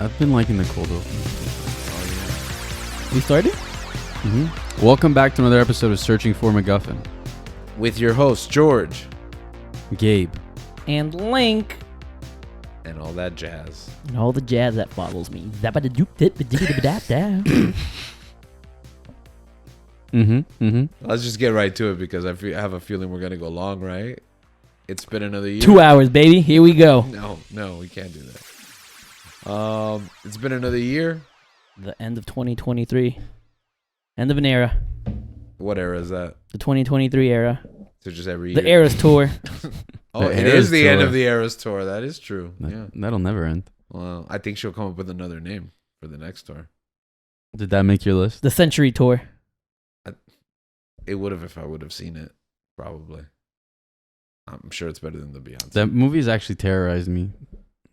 I've been liking the cold open. We started? Mm-hmm. Welcome back to another episode of Searching for McGuffin. With your host, George. Gabe. And Link. And all that jazz. And all the jazz that follows me. Let's just get right to it because I have a feeling we're going to go long, right? It's been another year. 2 hours, baby. Here we go. No, we can't do that. It's been another year. The end of 2023. End of an era. What era is that? The 2023 era. So just every year? The Eras Tour. It is the end of the Eras Tour. That is true. That'll never end. Well, I think she'll come up with another name for the next tour. Did that make your list? The Century Tour. It would have if I would have seen it, probably. I'm sure it's better than the Beyonce. That movie's actually terrorized me.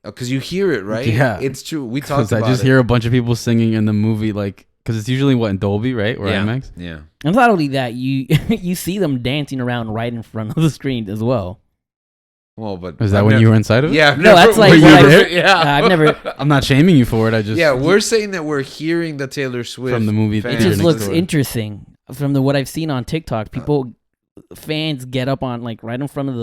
Because you hear it, right? Yeah. It's true. We talked about it. I just hear a bunch of people singing in the movie, like, because it's usually in Dolby, right? Or IMAX? Yeah. And not only that, you see them dancing around right in front of the screen as well. Well, but is that when you were inside of it? Yeah. No, that's like I've never. I'm not shaming you for it. We're saying that we're hearing the Taylor Swift from the movie. It just looks interesting from what I've seen on TikTok. Fans get up on like right in front of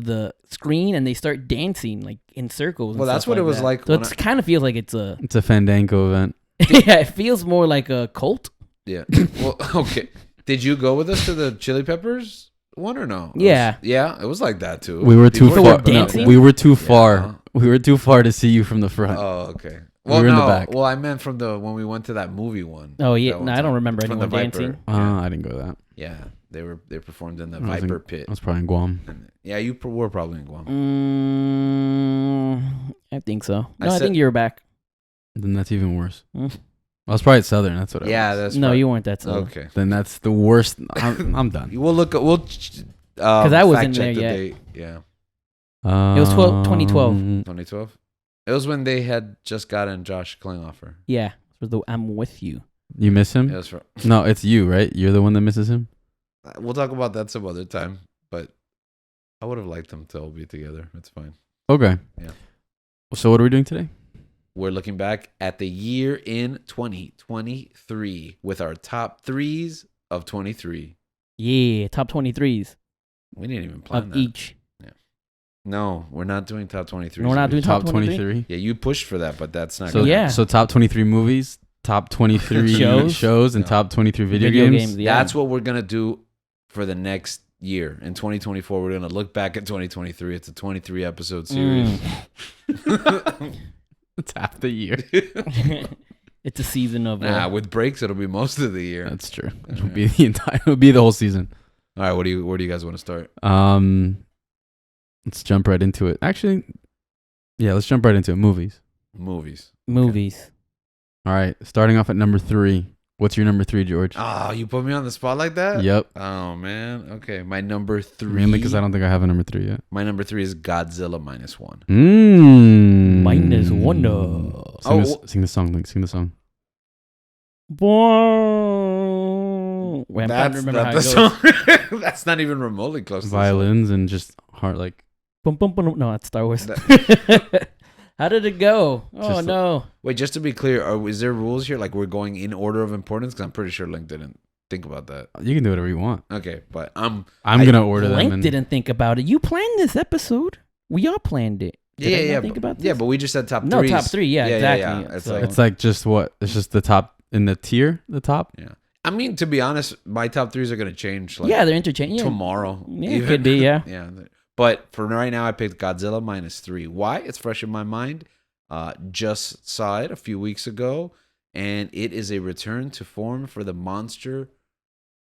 the screen and they start dancing like in circles. Well, that's what it was like. So it kind of feels like it's a Fandango event. Yeah, it feels more like a cult. Yeah. Well, okay. Did you go with us to the Chili Peppers one or no? It was like that too. We were too far. Dancing? We were too far. We were too far to see you from the front. Oh, okay. Well, we were in the back. Well, I meant from when we went to that movie one. Oh yeah, no, I don't remember anyone dancing. I didn't go to that. Yeah, they performed in the Viper Pit. I was probably in Guam. Yeah, you were probably in Guam. I think so. No, I think you were back. Then that's even worse. I was probably at Southern. That's what. That's no, you weren't that Southern. Okay. Then that's the worst. I'm done. We'll look. Because I wasn't there yet. Date. Yeah. It was 2012. 2012. It was when they had just gotten Josh Klinghoffer. Yeah. It was the I'm with you. You miss him? No, it's you, right? You're the one that misses him. We'll talk about that some other time. But I would have liked them to all be together. It's fine. Okay. Yeah. So what are we doing today? We're looking back at the year in 2023 with our top threes of 23. Yeah, top 23s. We didn't even plan that. Each. Yeah. No, we're not doing top 23. No, we're not doing top 23. Yeah, you pushed for that, but that's not good. Yeah. So top 23 movies, top 23 shows and top 23 video games. Yeah. That's what we're going to do for the next year. In 2024, we're going to look back at 2023. It's a 23 episode series. It's half the year. It's a season of. With breaks, it'll be most of the year. That's true. It'll be it'll be the whole season. All right, where do you guys want to start? Let's jump right into it. Actually, yeah, let's jump right into it. Movies. Okay. All right, starting off at number 3. What's your number 3, George? You put me on the spot like that? Yep. Oh man. Okay, my number 3. Mainly because I don't think I have a number 3 yet. My number 3 is Godzilla -1. -1. Sing the song, Link. Sing the song. Wait, I'm trying to remember how it goes. Song. That's not even remotely close. Violins and just heart like. Boom, boom, boom. No, that's Star Wars. How did it go? Oh no! Wait, just to be clear, is there rules here? Like we're going in order of importance? Because I'm pretty sure Link didn't think about that. You can do whatever you want. Okay, but I'm gonna order them. Link didn't think about it. You planned this episode. We all planned it. Did I think about this? Yeah, but we just said top 3s. No, top 3. Yeah, exactly. Yeah. It's like just what? It's just the top in the tier. The top. Yeah. I mean, to be honest, my top 3s are gonna change. Like, they're interchanging tomorrow. Yeah, it could be. Yeah. Yeah. But for right now, I picked Godzilla -3. Why? It's fresh in my mind. Just saw it a few weeks ago, and it is a return to form for the monster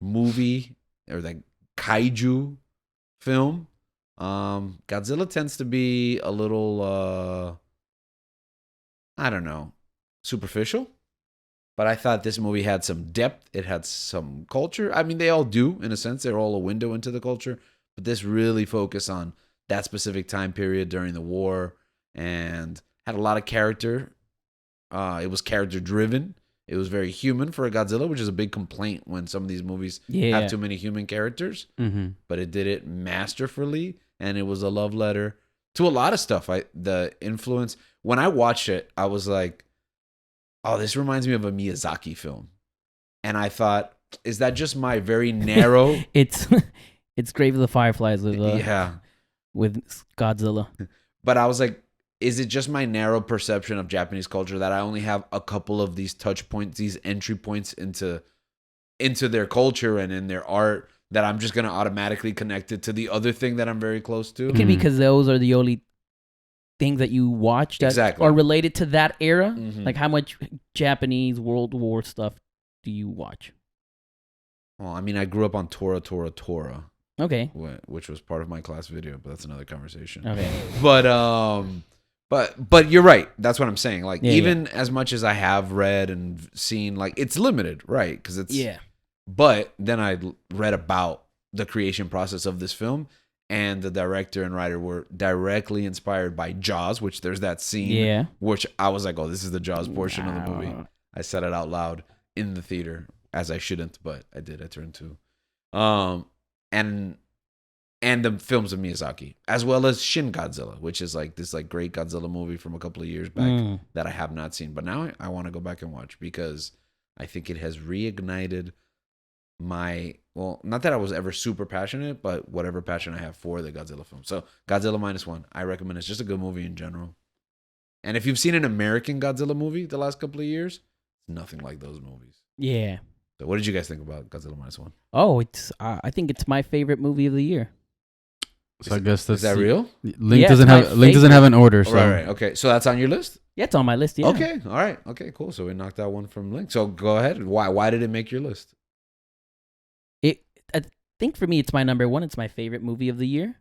movie or the kaiju film. Godzilla tends to be a little, I don't know, superficial. But I thought this movie had some depth. It had some culture. I mean, they all do, in a sense. They're all a window into the culture. But this really focused on that specific time period during the war and had a lot of character. It was character-driven. It was very human for a Godzilla, which is a big complaint when some of these movies have too many human characters. Mm-hmm. But it did it masterfully, and it was a love letter to a lot of stuff. The influence when I watched it, I was like, "Oh, this reminds me of a Miyazaki film," and I thought, "Is that just my very narrow?" It's Grave of the Fireflies with with Godzilla. But I was like, is it just my narrow perception of Japanese culture that I only have a couple of these touch points, these entry points into their culture and in their art, that I'm just going to automatically connect it to the other thing that I'm very close to? It can be because those are the only things that you watch that are related to that era. Mm-hmm. Like, how much Japanese World War stuff do you watch? Well, I mean, I grew up on Tora. Okay. Which was part of my class video, but that's another conversation. Okay. But you're right. That's what I'm saying. Like, even as much as I have read and seen, like, it's limited, right? Because it's But then I read about the creation process of this film, and the director and writer were directly inspired by Jaws, which there's that scene, which I was like, oh, this is the Jaws portion of the movie. I said it out loud in the theater, as I shouldn't, but I did. I turned to. And the films of Miyazaki, as well as Shin Godzilla, which is like this like great Godzilla movie from a couple of years back that I have not seen, but now I want to go back and watch because I think it has reignited not that I was ever super passionate, but whatever passion I have for the Godzilla film. So Godzilla -1, I recommend. It's just a good movie in general. And if you've seen an American Godzilla movie the last couple of years, it's nothing like those movies. Yeah. So what did you guys think about Godzilla -1? Oh, I think it's my favorite movie of the year. So I guess that's is that real? Link doesn't have an order. So. Right. Okay. So that's on your list? Yeah, it's on my list. Yeah. Okay. All right. Okay. Cool. So we knocked out one from Link. So go ahead. Why did it make your list? I think for me, it's my number one. It's my favorite movie of the year.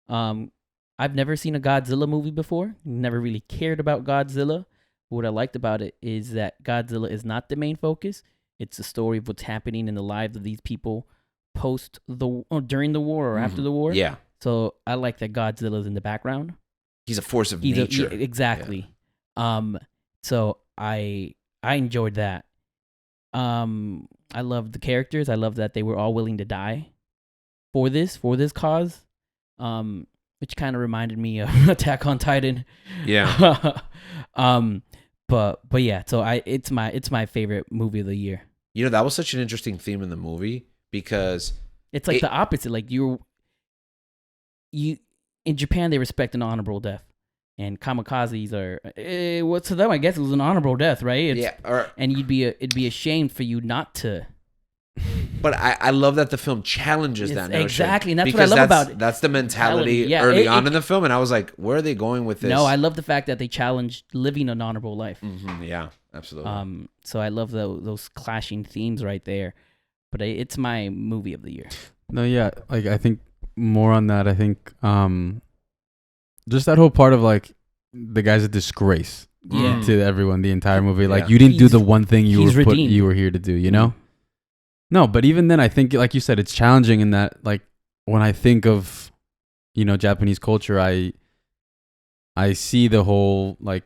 I've never seen a Godzilla movie before. Never really cared about Godzilla. What I liked about it is that Godzilla is not the main focus. It's a story of what's happening in the lives of these people during the war or after the war. Yeah. So I like that Godzilla's in the background. He's a force of nature. Exactly. Yeah. So I enjoyed that. I love the characters. I love that they were all willing to die for this cause. Which kind of reminded me of Attack on Titan. Yeah. But yeah, so it's my favorite movie of the year. You know, that was such an interesting theme in the movie because it's like the opposite. Like you in Japan, they respect an honorable death, and kamikazes are well, to them, I guess it was an honorable death, right? And it'd be a shame for you not to. But I love that the film challenges that notion. Exactly, and that's what I love about it. That's the mentality early on in the film, and I was like, where are they going with this? No, I love the fact that they challenged living an honorable life. Mm-hmm, yeah, absolutely. So I love those clashing themes right there. But it's my movie of the year. No, yeah, like I think more on that. I think just that whole part of like the guy's a disgrace to everyone. The entire movie, like you didn't do the one thing you were here to do. You know. No, but even then, I think, like you said, it's challenging in that, like, when I think of, Japanese culture, I see the whole, like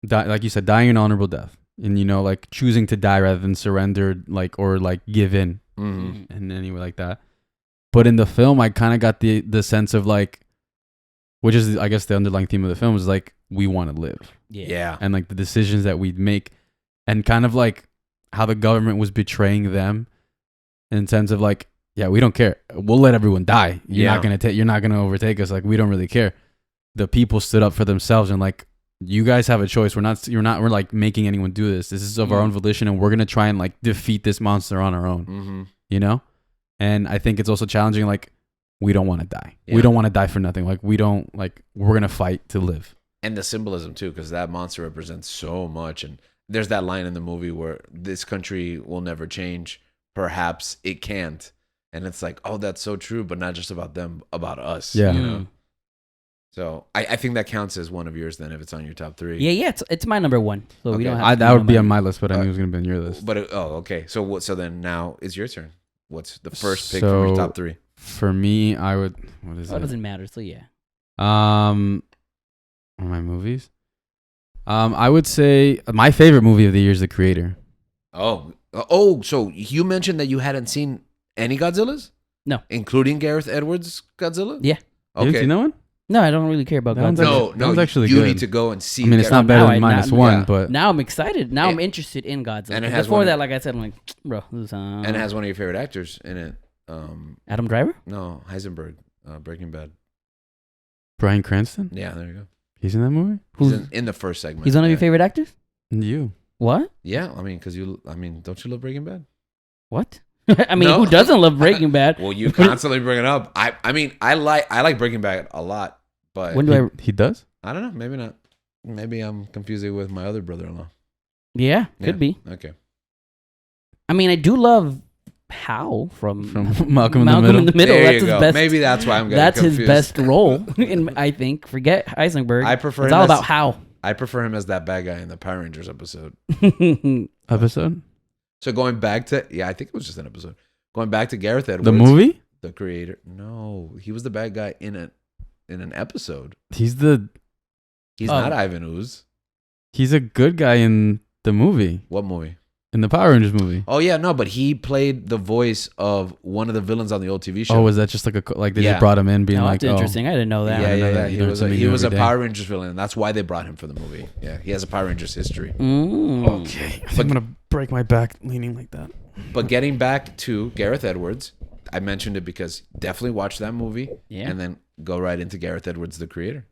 you said, dying an honorable death, and like choosing to die rather than surrender, like, or like give in, in any way like that. But in the film, I kind of got the sense of like, which is, I guess, the underlying theme of the film is like we want to live, and like the decisions that we'd make, and kind of like how the government was betraying them. In sense of like, yeah, we don't care. We'll let everyone die. You're not gonna overtake us. Like we don't really care. The people stood up for themselves and like, you guys have a choice. We're like making anyone do this. This is of our own volition, and we're gonna try and like defeat this monster on our own. And I think it's also challenging. Like we don't want to die. We don't want to die for nothing. Like we're gonna fight to live. And the symbolism too, because that monster represents so much. And there's that line in the movie where this country will never change. Perhaps it can't, and it's like, oh, that's so true, but not just about them, about us. So I think that counts as one of yours then, if it's on your top 3. It's my number one. So okay. We don't have that would be on my list, but I knew it was gonna be on your list. But okay. So then now it's your turn. What's the first pick from your top 3? For me, I would. What is it? It doesn't matter. So yeah. One of my movies. I would say my favorite movie of the year is The Creator. So you mentioned that you hadn't seen any Godzillas? No. Including Gareth Edwards' Godzilla? Yeah. Okay. You haven't seen that one? No, I don't really care about That one's Godzilla. No, one's actually you good. need to go and see. I mean, it's Gareth- not better Now than I- minus now- one, yeah. but Now I'm excited. Now I'm It- interested in Godzilla. and it 'Cause has before one- that, like I said, I'm like, bro, this is, and it has one of your favorite actors in it. Adam Driver. No, Heisenberg, Breaking Bad. Bryan Cranston, Yeah, there you go. he's in that movie. He's Who's in the first segment. he's one of your yeah. favorite actors? And you. What? Yeah, I mean, don't you love Breaking Bad? What? I mean, No. who doesn't love Breaking Bad? Well, you constantly bring it up. I mean, I like Breaking Bad a lot, but When do I? He does. I don't know. Maybe not. Maybe I'm confusing it with my other brother-in-law. Yeah, Yeah. could be. Okay. I mean, I do love Hal from Malcolm in the Malcolm Middle. in the Middle. There That's you his go. best. Maybe that's why I'm getting That's confused. his best role. I think. Forget Heisenberg. I prefer. It's him all as- about Hal. I prefer him as that bad guy in the Power Rangers episode. Episode. So going back to I think it was just an episode. Going back to Gareth Edwards, The movie. the creator. No, he was the bad guy in an episode. He's He's not Ivan Ooze. a good guy in the movie, What movie? in the Power Rangers movie. Oh yeah, no, but he played the voice of one of the villains on the old TV show. Oh, was that just like they Yeah. just brought him in, being No, like, that's interesting. I didn't know that. I didn't know yeah. that. You learn He something new was a every day. Power Rangers villain, and that's why they brought him for the movie. Yeah, he has a Power Rangers history. Mm. Okay, I think I'm gonna break my back leaning like that. But getting back to Gareth Edwards, I mentioned it because definitely watch that movie, Yeah. and then go right into Gareth Edwards, the creator.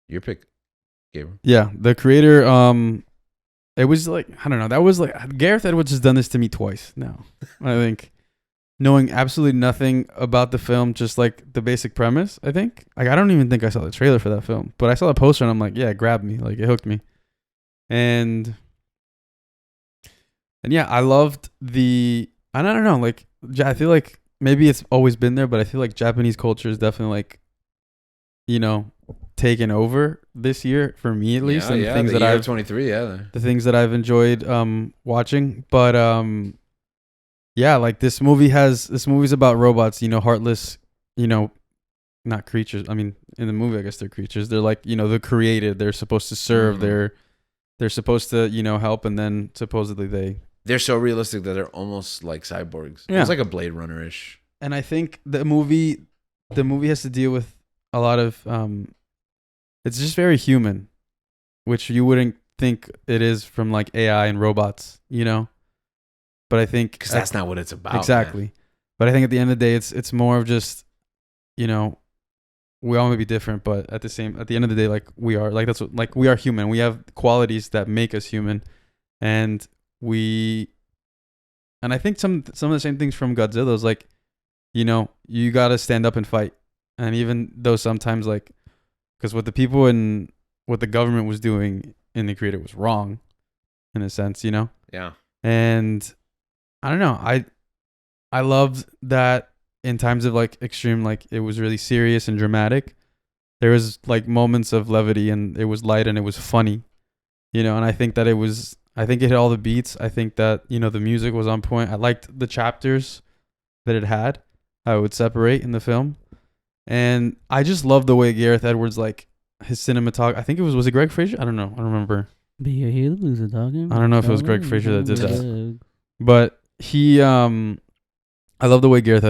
Your pick, Gabriel. Yeah, the creator. It was like, I don't know. That was like Gareth Edwards has done this to me twice now. I think, knowing absolutely nothing about the film, just like the basic premise. I think, like, I don't even think I saw the trailer for that film, but I saw the poster and I'm like, yeah, it grabbed me, like it hooked me, and yeah, I loved I don't know, like I feel like maybe it's always been there, but I feel like Japanese culture is definitely like, taken over this year for me at least, and the things that I've 23, the things that I've enjoyed watching. But yeah, like this movie's about robots, heartless, not creatures. I mean, in the movie I guess they're creatures. They're like, they're created. They're supposed to serve. Mhm. They're supposed to, help, and then supposedly they're so realistic that they're almost like cyborgs. Yeah. It's like a Blade Runner-ish. and I think the movie has to deal with a lot of it's just very human, which you wouldn't think it is from like AI and robots, but I think Because that's not what it's about. exactly. Man. But I think at the end of the day, it's more of just, we all may be different, but at the end of the day, like we are, like that's what, like we are human. We have qualities that make us human, and I think some of the same things from Godzilla is like, you gotta stand up and fight, and even though sometimes like, because what the government was doing in the creator was wrong, in a sense, Yeah. and I don't know. I loved that in times of like extreme, like it was really serious and dramatic. There was like moments of levity, and it was light and it was funny, and I think that I think it hit all the beats. I think that, the music was on point. I liked the chapters that it had, how it would separate in the film. And I just love the way Gareth Edwards, like his cinematography. I think was it Greg Fraser? I don't know. I don't remember. Be a hero, loser talking. I don't know if it was Greg Fraser that did that. But he, I love the way Gareth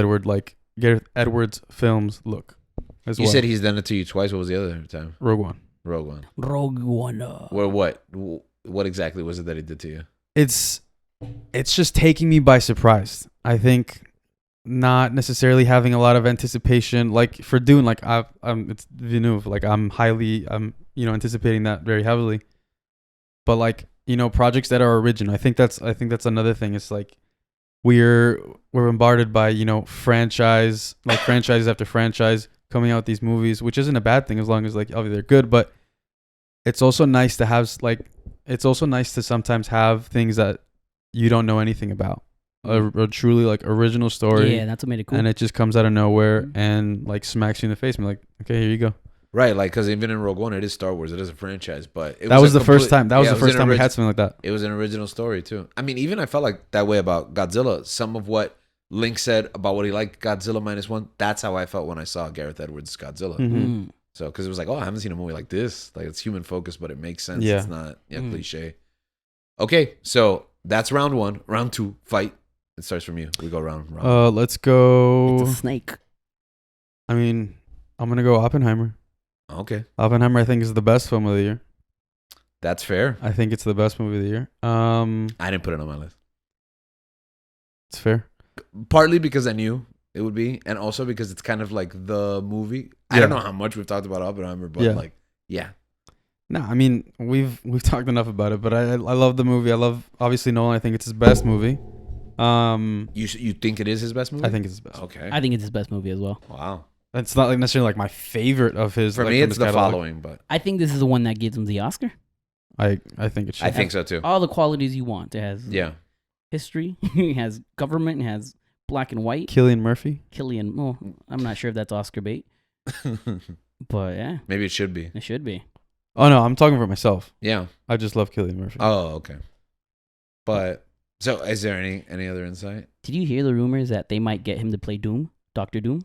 Edwards films look as You well. said he's done it to you twice. What was the other time? Rogue One. Rogue One. Rogue One. What exactly was it that he did to you? It's just taking me by surprise. I think not necessarily having a lot of anticipation, like for Dune, like it's Villeneuve, like I'm anticipating that very heavily. But like, projects that are original, I think that's another thing. It's like we're bombarded by, franchise after franchise coming out with these movies, which isn't a bad thing as long as like obviously they're good, but it's also nice to have sometimes have things that you don't know anything about. A truly like original story. Yeah, that's what made it cool. And it just comes out of nowhere and like smacks you in the face and like, okay, here you go. Right, like because even in Rogue One, it is Star Wars. It is a franchise, but That was the first time we had something like that. It was an original story too. I mean, even I felt like that way about Godzilla. Some of what Link said about what he liked Godzilla -1, that's how I felt when I saw Gareth Edwards' Godzilla. Mm-hmm. So, because it was like, oh, I haven't seen a movie like this. Like, it's human focused, but it makes sense. Yeah. It's not cliche. Okay, so that's round one. Round two, fight. It starts from you. We go round. Let's go. It's a snake. I mean, I'm gonna go Oppenheimer. Okay, Oppenheimer, I think, is the best film of the year. that's fair. I think it's the best movie of the year. I didn't put it on my list. It's fair. Partly because I knew it would be, and also because it's kind of like the movie. I Yeah. don't know how much we've talked about Oppenheimer, but Yeah. like, yeah. No, I mean we've talked enough about it, but I love the movie. I love obviously Nolan. I think it's his best movie. You think it is his best movie? I think it's his best. Okay. I think it's his best movie as well. Wow. It's not like necessarily like my favorite of his. For like, me, from it's his the catalog. following, but I think this is the one that gives him the Oscar. I think it should. I think so too. All the qualities you want. It has Yeah. history. It has government. It has black and white. Cillian Murphy. Killian. Well, I'm not sure if that's Oscar bait, but yeah, Maybe it should be. it should be. Oh no, I'm talking for myself. Yeah. I just love Cillian Murphy. Oh, okay. But so, is there any other insight? Did you hear the rumors that they might get him to play Doom, Doctor Doom?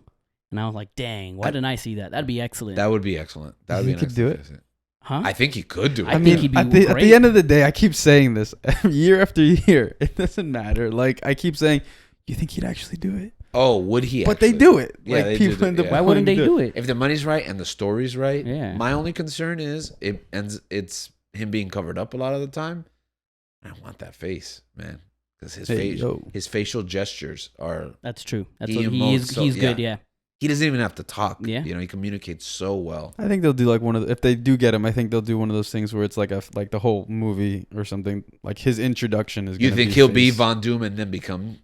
And I was like, dang, why didn't I see that? That'd be excellent. That would be excellent. That would He be could nice do to it. visit. Huh? I think he could do it. I think he'd be at great. the end of the day, I keep saying this year after year. It doesn't matter. Like I keep saying, you think he'd actually do it? Oh, would he? But they actually? do it. Yeah, Like they do people do- end up yeah. Why wanting wouldn't to they do it? If the money's right and the story's right, Yeah. my only concern is it's him being covered up a lot of the time. I want that face, man, because his facial gestures are. That's true. That's He what he emotes is. so- He's good. Yeah. He doesn't even have to talk. Yeah. You know, he communicates so well. I think they'll do like one of if they do get him. I think they'll do one of those things where it's like like the whole movie or something. Like his introduction is. You gonna think be he'll be face. Von Doom and then become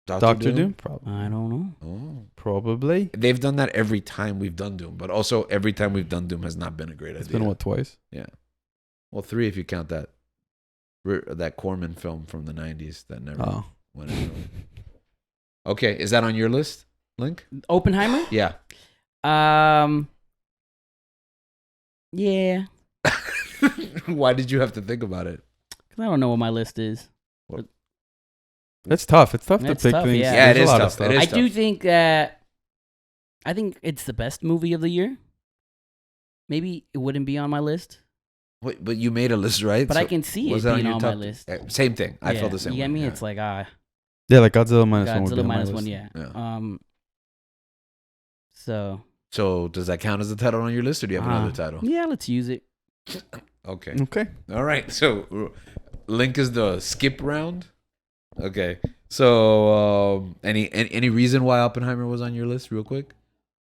Doctor Doom? Probably. I don't know. Oh. Probably. They've done that every time we've done Doom, but also every time we've done Doom has not been a great It's idea. been what, twice? Yeah. Well, 3 if you count that Corman film from the 90s that never Oh. went anywhere. Okay, is that on your list, Link? Oppenheimer? Yeah. Yeah. Why did you have to think about it? Because I don't know what my list is. It's tough. It's tough to It's pick tough, things. yeah. Yeah, it There's is a lot of tough. stuff. It is I do tough. think that I think it's the best movie of the year. Maybe it wouldn't be on my list, Wait, but you made a list, right? but I can see it was that being on my top- list. Same thing. I felt the same You way. get me? Yeah. It's like Yeah, like Godzilla minus one would be Godzilla on my minus list. one. Yeah. Yeah. So Does that count as a title on your list, or do you have another title? yeah, let's use it. Okay. Okay. All right. So, Link is the skip round. Okay. So, any reason why Oppenheimer was on your list, real quick?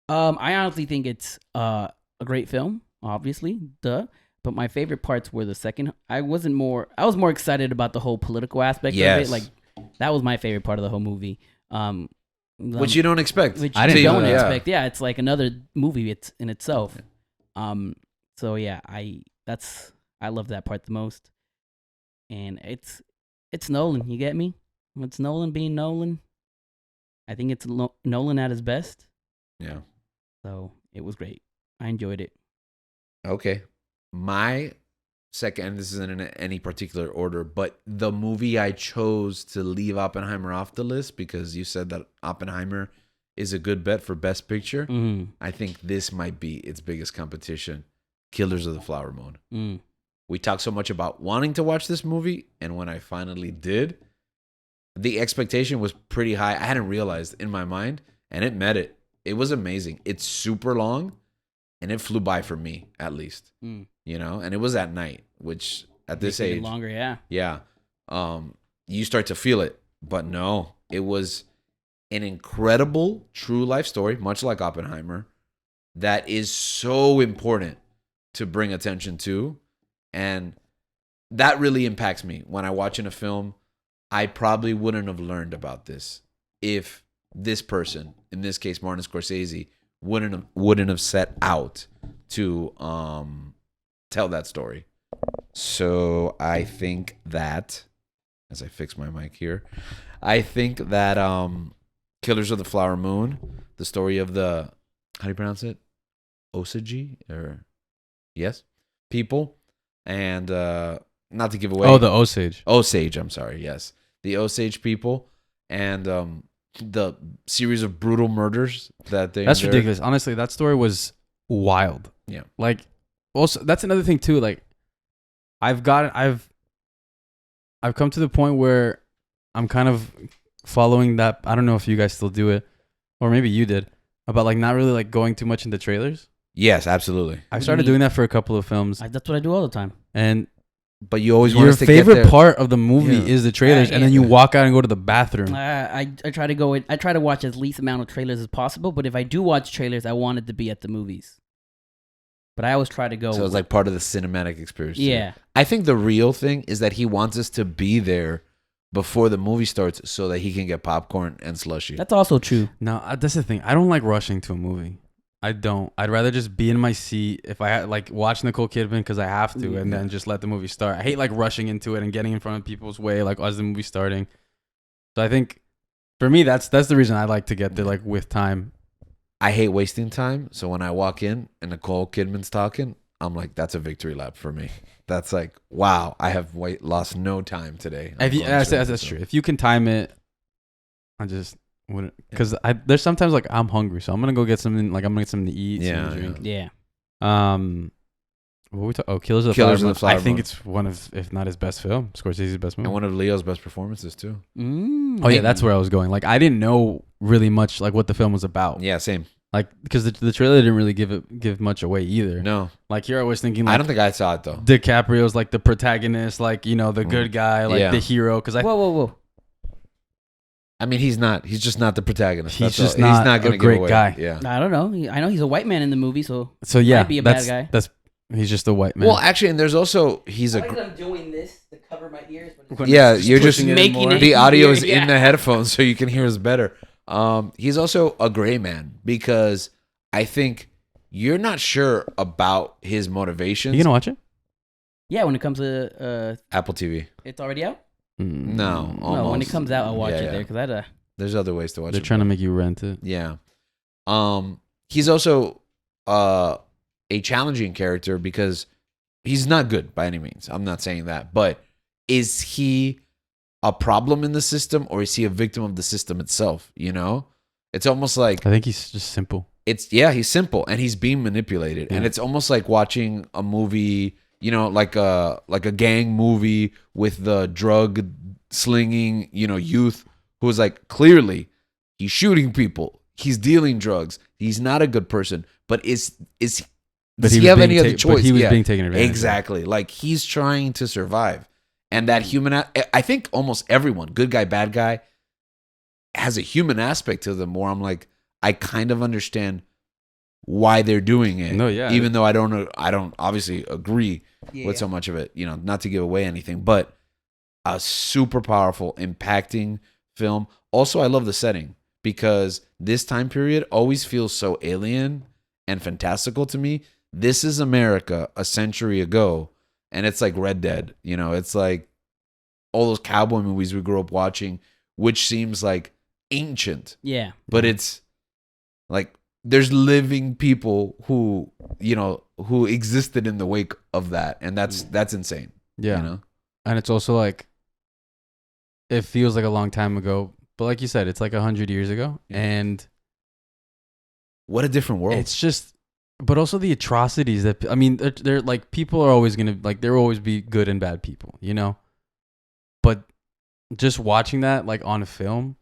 I honestly think it's a great film, obviously, duh. But my favorite parts were the second. I was more excited about the whole political aspect Yes. of it. Like that was my favorite part of the whole movie. Which you don't expect. Which I you didn't know don't that. expect. Yeah, it's like another movie. It's in itself. So yeah, I love that part the most. And it's Nolan. You get me? It's Nolan being Nolan. I think it's Nolan at his best. Yeah. So it was great. I enjoyed it. Okay. My second, and this isn't in any particular order, but the movie I chose to leave Oppenheimer off the list because you said that Oppenheimer is a good bet for Best Picture. Mm. I think this might be its biggest competition, Killers of the Flower Moon. We talked so much about wanting to watch this movie, and when I finally did, the expectation was pretty high. I hadn't realized in my mind, and it met it. It was amazing. It's super long, and it flew by for me, at least. You know, and it was at night, which at this Makes it age, longer, yeah. yeah, you start to feel it. But no, it was an incredible true life story, much like Oppenheimer, that is so important to bring attention to. And that really impacts me when I watch in a film. I probably wouldn't have learned about this if this person, in this case Martin Scorsese, wouldn't have set out to tell that story. So I think that, as I fix my mic here, I think that Killers of the Flower Moon, the story of the, how do you pronounce it? Osage? Or yes? People. And not to give away. Oh, the Osage. Osage, I'm sorry, yes. The Osage people and the series of brutal murders that they That's endured. ridiculous. Honestly, that story was wild. Yeah. Like, also, that's another thing too. Like, I've come to the point where I'm kind of following that. I don't know if you guys still do it, or maybe you did. about like not really like going too much into trailers. Yes, absolutely. I started doing that for a couple of films, That's what I do all the time. and But you always want your us to get favorite there. part of the movie is the trailers, and then you walk out and go to the bathroom. I try to go in. I try to watch as least amount of trailers as possible. But if I do watch trailers, I want it to be at the movies. But I always try to go. So it's like part of the cinematic experience. Yeah. Too. I think the real thing is that he wants us to be there before the movie starts so that he can get popcorn and slushy. That's also true. No, that's the thing. I don't like rushing to a movie. I don't. I'd rather just be in my seat if I like watch Nicole Kidman because I have to, and then just let the movie start. I hate like rushing into it and getting in front of people's way like as the movie's starting. So I think for me that's the reason I like to get there like with time. I hate wasting time. So when I walk in and Nicole Kidman's talking, I'm like, that's a victory lap for me. That's like, wow, I have lost no time today. That's true. If you can time it, I just wouldn't, because there's sometimes like I'm hungry, so I'm gonna go get something. Like I'm gonna get something to eat, something to drink. Yeah. What we talk? Oh, Killers of the Flower Moon. I think it's one of, if not his best film, Scorsese's best movie, and one of Leo's best performances too. Oh yeah, that's where I was going. Like I didn't know really much like what the film was about. Yeah, same. Like because the trailer didn't really give much away either. No. Like you're always thinking. Like, I don't think I saw it though. DiCaprio's like the protagonist, like the good guy, like the hero. Because whoa. I mean, he's not. He's just not the protagonist. He's just not. He's not going to a great guy. Yeah. I don't know. I know he's a white man in the movie, so yeah, might be a bad guy. He's just a white man. Well, actually, and there's also I'm doing this to cover my ears. But you're just making it. The audio is in the headphones, so you can hear us better. He's also a gray man because I think you're not sure about his motivations. You gonna watch it? Yeah, when it comes to Apple TV. It's already out. No, almost. No, when it comes out, I'll watch it there because there's other ways to watch it. They're trying to make you rent it. Yeah. He's also a challenging character because he's not good by any means. I'm not saying that, but is he a problem in the system or is he a victim of the system itself? It's almost like I think he's just simple. He's simple and he's being manipulated, and it's almost like watching a movie. Like a gang movie with the drug slinging, youth who is like clearly he's shooting people, he's dealing drugs, he's not a good person, but does he have any other choice? But he was being taken advantage of. Exactly. Like he's trying to survive, and that I think almost everyone, good guy, bad guy, has a human aspect to them. Where I'm like, I kind of understand why they're doing it. No, yeah. Even though I don't obviously agree with so much of it, not to give away anything, but a super powerful, impacting film. Also, I love the setting because this time period always feels so alien and fantastical to me. This is America a century ago, and it's like Red Dead. It's like all those cowboy movies we grew up watching, which seems like ancient. Yeah. But it's like there's living people who existed in the wake of that, and that's insane. Yeah. And it's also like it feels like a long time ago, but like you said, it's like 100 years ago, and what a different world. It's just, but also the atrocities that they're like people are always gonna like there will always be good and bad people, but just watching that like on a film.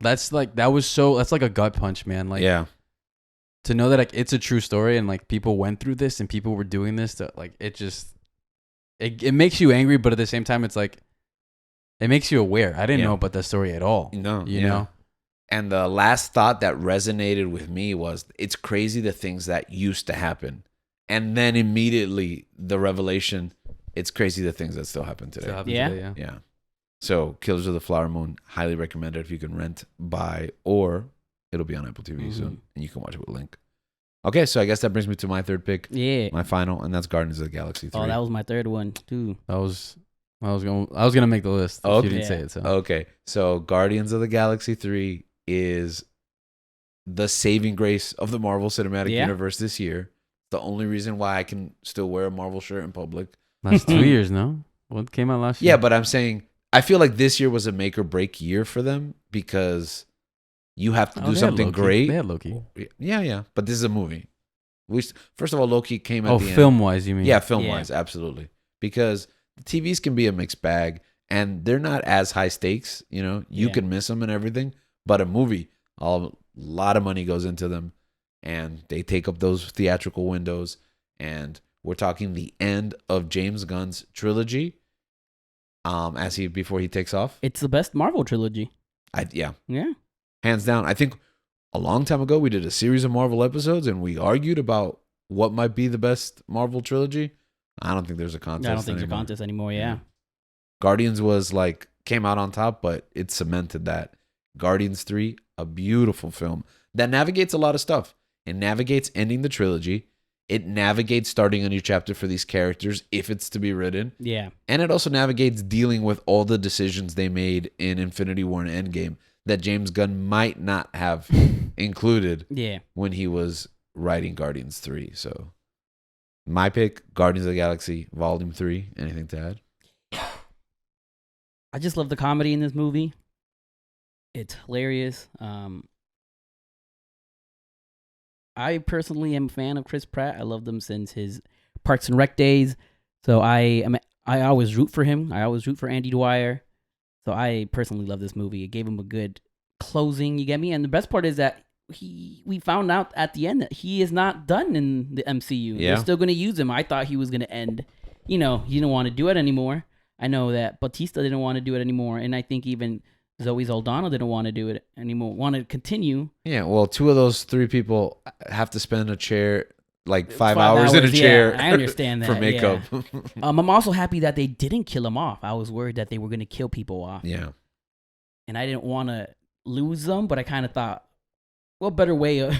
That's like that's like a gut punch, man. Like to know that like it's a true story and like people went through this and people were doing this to like it makes you angry, but at the same time it's like it makes you aware. I didn't know about that story at all. No, you know. And the last thought that resonated with me was it's crazy the things that used to happen, and then immediately the revelation. It's crazy the things that still happen today. Yeah. So, Killers of the Flower Moon, highly recommended if you can rent, buy, or it'll be on Apple TV soon, and you can watch it with a link. Okay, so I guess that brings me to my third pick. Yeah. My final, and that's Guardians of the Galaxy 3. Oh, that was my third one, too. I was gonna make the list if you didn't say it. So. Okay, so Guardians of the Galaxy 3 is the saving grace of the Marvel Cinematic Universe this year. The only reason why I can still wear a Marvel shirt in public. Last 2 years, no? What came out last year? Yeah, but I'm saying I feel like this year was a make or break year for them because you have to do something great. They had Loki. Yeah. But this is a movie. First of all, Loki came at the end. Film-wise, you mean? Yeah, film-wise, absolutely. Because the TVs can be a mixed bag, and they're not as high stakes. You can miss them and everything. But a movie, lot of money goes into them, and they take up those theatrical windows. And we're talking the end of James Gunn's trilogy. Before he takes off, it's the best Marvel trilogy. Yeah, hands down. I think a long time ago we did a series of Marvel episodes, and we argued about what might be the best Marvel trilogy. I don't think there's a contest. I don't think there's a contest anymore. Yeah. Guardians was came out on top, but it cemented that. Guardians 3, a beautiful film that navigates a lot of stuff. It navigates ending the trilogy. It navigates starting a new chapter for these characters if it's to be written. Yeah. And it also navigates dealing with all the decisions they made in Infinity War and Endgame that James Gunn might not have included when he was writing Guardians 3. So my pick, Guardians of the Galaxy Volume 3. Anything to add? I just love the comedy in this movie. It's hilarious. I personally am a fan of Chris Pratt. I loved him since his Parks and Rec days. So I always root for him. I always root for Andy Dwyer. So I personally love this movie. It gave him a good closing, you get me? And the best part is that we found out at the end that he is not done in the MCU. Yeah. They're still going to use him. I thought he was going to end. He didn't want to do it anymore. I know that Bautista didn't want to do it anymore. And I think even Zoe Saldana didn't want to do it anymore, wanted to continue. Yeah, well, 2 of those 3 people have to spend a chair, 5 hours in a chair. I understand that. For makeup. Yeah. I'm also happy that they didn't kill him off. I was worried that they were going to kill people off. Yeah. And I didn't want to lose them, but I kind of thought, what better way of...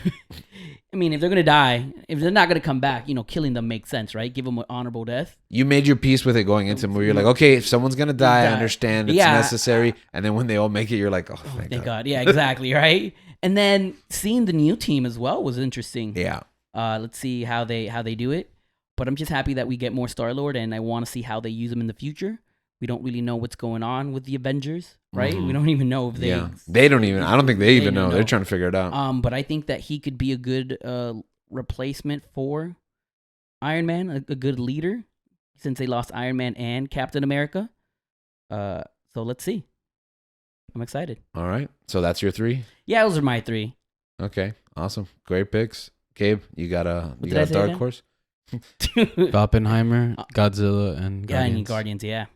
I mean, if they're going to die, if they're not going to come back, killing them makes sense, right? Give them an honorable death. You made your peace with it going into the movie. You're like, okay, if someone's going to die, I understand it's necessary. And then when they all make it, you're like, oh, thank God. Yeah, exactly, right? And then seeing the new team as well was interesting. Yeah. Let's see how they do it. But I'm just happy that we get more Star-Lord, and I want to see how they use him in the future. We don't really know what's going on with the Avengers, right? Mm-hmm. We don't even know if they... Yeah. They don't even... I don't think they even know. They're trying to figure it out. But I think that he could be a good replacement for Iron Man, a good leader, since they lost Iron Man and Captain America. So let's see. I'm excited. All right. So that's your 3? Yeah, those are my 3. Okay. Awesome. Great picks. Gabe, you got a dark horse? Oppenheimer, Godzilla, and Guardians. Yeah, and Guardians, yeah.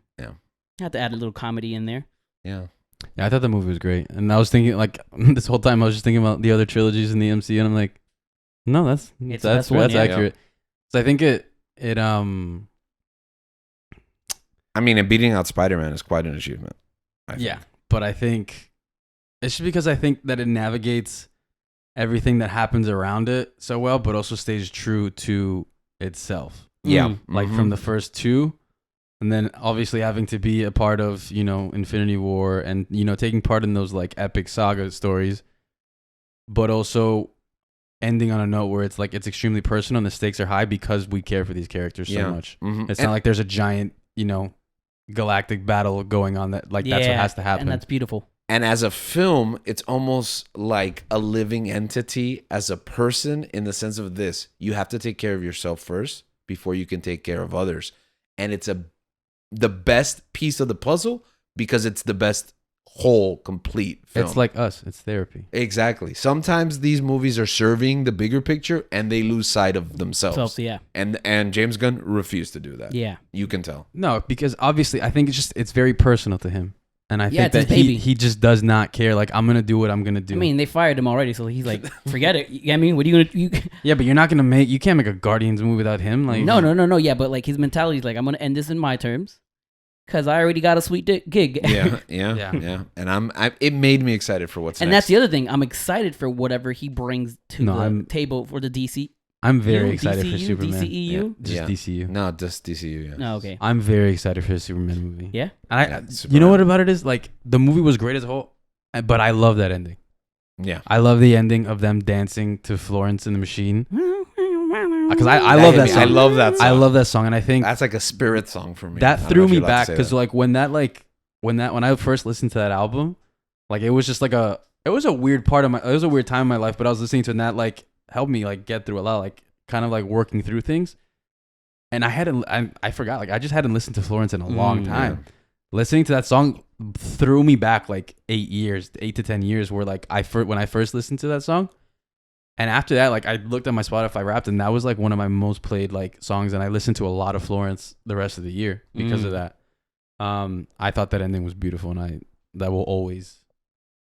I have to add a little comedy in there. Yeah. Yeah, I thought the movie was great. And I was thinking, this whole time I was just thinking about the other trilogies in the MCU, and I'm like, no, that's accurate. So I think it I mean, and beating out Spider-Man is quite an achievement. Yeah, but I think it's just because I think that it navigates everything that happens around it so well, but also stays true to itself. Yeah. From the first 2. And then obviously having to be a part of, Infinity War and, taking part in those epic saga stories, but also ending on a note where it's it's extremely personal and the stakes are high because we care for these characters so much. Mm-hmm. It's not like there's a giant, galactic battle going on that's what has to happen. And that's beautiful. And as a film, it's almost like a living entity as a person in the sense of this. You have to take care of yourself first before you can take care of others. And it's the best piece of the puzzle because it's the best whole complete film. It's like us. It's therapy. Exactly. Sometimes these movies are serving the bigger picture and they lose sight of themselves. Yeah. And James Gunn refused to do that. Yeah. You can tell. No, because obviously I think it's very personal to him. And I think that he just does not care. I'm going to do what I'm going to do. I mean, they fired him already, so he's like, forget it. I mean, what are you going to... Yeah, but you're not going to you can't make a Guardians movie without him. No. Yeah, but his mentality is I'm going to end this in my terms because I already got a sweet gig. Yeah. And it made me excited for what's next. And that's the other thing. I'm excited for whatever he brings to the table for the DC. I'm very excited for Superman. DCEU? Yeah. Just DCU. No, just DCU, yeah. Oh, okay. I'm very excited for the Superman movie. Yeah? And you know what about it is? The movie was great as a whole, but I love that ending. Yeah. I love the ending of them dancing to Florence and the Machine. Because I love that song. I love that song. I love that song, and I think... That's like a spirit song for me. That threw me back, because when I first listened to that album, it was just it was a weird part of it was a weird time in my life, but I was listening to it, and that helped me get through a lot, kind of working through things. And I forgot, I just hadn't listened to Florence in a long time. listening to that song threw me back like 8 to 10 years where like when I first listened to that song. And after that, like I looked at my Spotify Wrapped and that was like one of my most played like songs. And I listened to a lot of Florence the rest of the year because of that. I thought that ending was beautiful and that will always,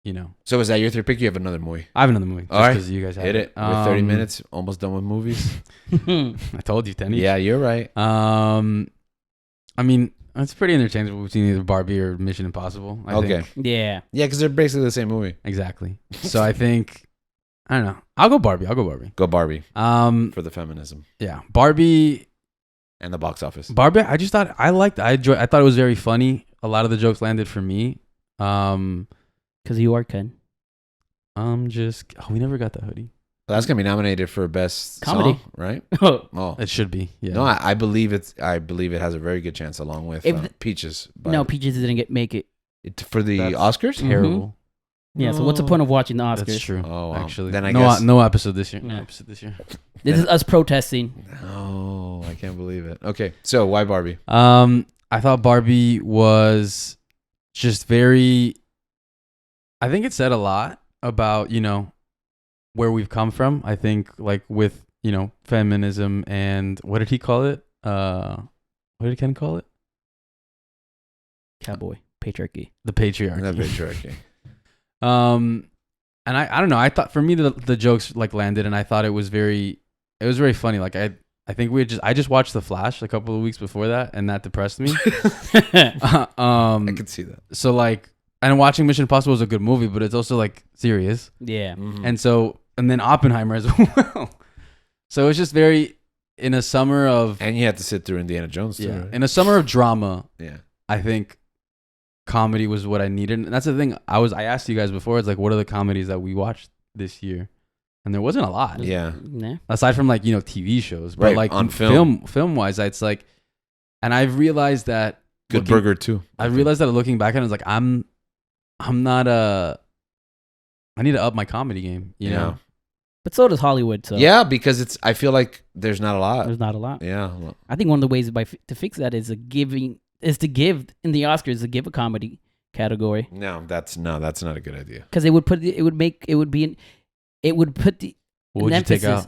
you know. So is that your third pick? You have another movie. I have another movie. All right. Because you guys hit it. We're 30 minutes, almost done with movies. I told you, Tenny. Yeah, you're right. I mean, it's pretty interchangeable between either Barbie or Mission Impossible. I think. Yeah. Yeah, because they're basically the same movie. Exactly. So I think, I don't know. I'll go Barbie. Go Barbie. For the feminism. Yeah. Barbie. And the box office. Barbie, I just thought, I thought it was very funny. A lot of the jokes landed for me. Because you are Ken. We never got that hoodie. That's gonna be nominated for best comedy, song, right? Oh, it should be. Yeah. No, I believe it has a very good chance, along with Peaches. No, Peaches didn't make it for the Oscars. Terrible. Yeah. So what's the point of watching the Oscars? That's true. Oh, wow. Actually, then I guess no episode this year. No episode this year. This is us protesting. Oh, I can't believe it. Okay, so why Barbie? I thought Barbie was just very. I think it said a lot about, you know, where we've come from. I think like with, you know, feminism and what did he call it? What did Ken call it? Cowboy patriarchy. The patriarchy. The patriarchy. And I don't know. I thought for me the jokes like landed, and I thought it was very funny. Like I think I just watched The Flash a couple of weeks before that, and that depressed me. I could see that. So like, and watching Mission Impossible is a good movie, but it's also like serious. Yeah. Mm-hmm. And then Oppenheimer as well. So it's just very in a summer of, and you had to sit through Indiana Jones too. Yeah, right? in a summer of drama. Yeah. I think comedy was what I needed, and that's the thing. I asked you guys before. It's like, what are the comedies that we watched this year? And there wasn't a lot. Yeah. Aside from like, you know, TV shows, but right, like on film wise, it's like, and I've realized that Good Burger too. I realized that looking back at it, it's like I'm not I need to up my comedy game, you know. But so does Hollywood. So yeah, because I feel like there's not a lot. There's not a lot. Yeah. Well, I think one of the ways to fix that is to give in the Oscars to give a comedy category. No, that's not a good idea. Because it would put the What would you take out?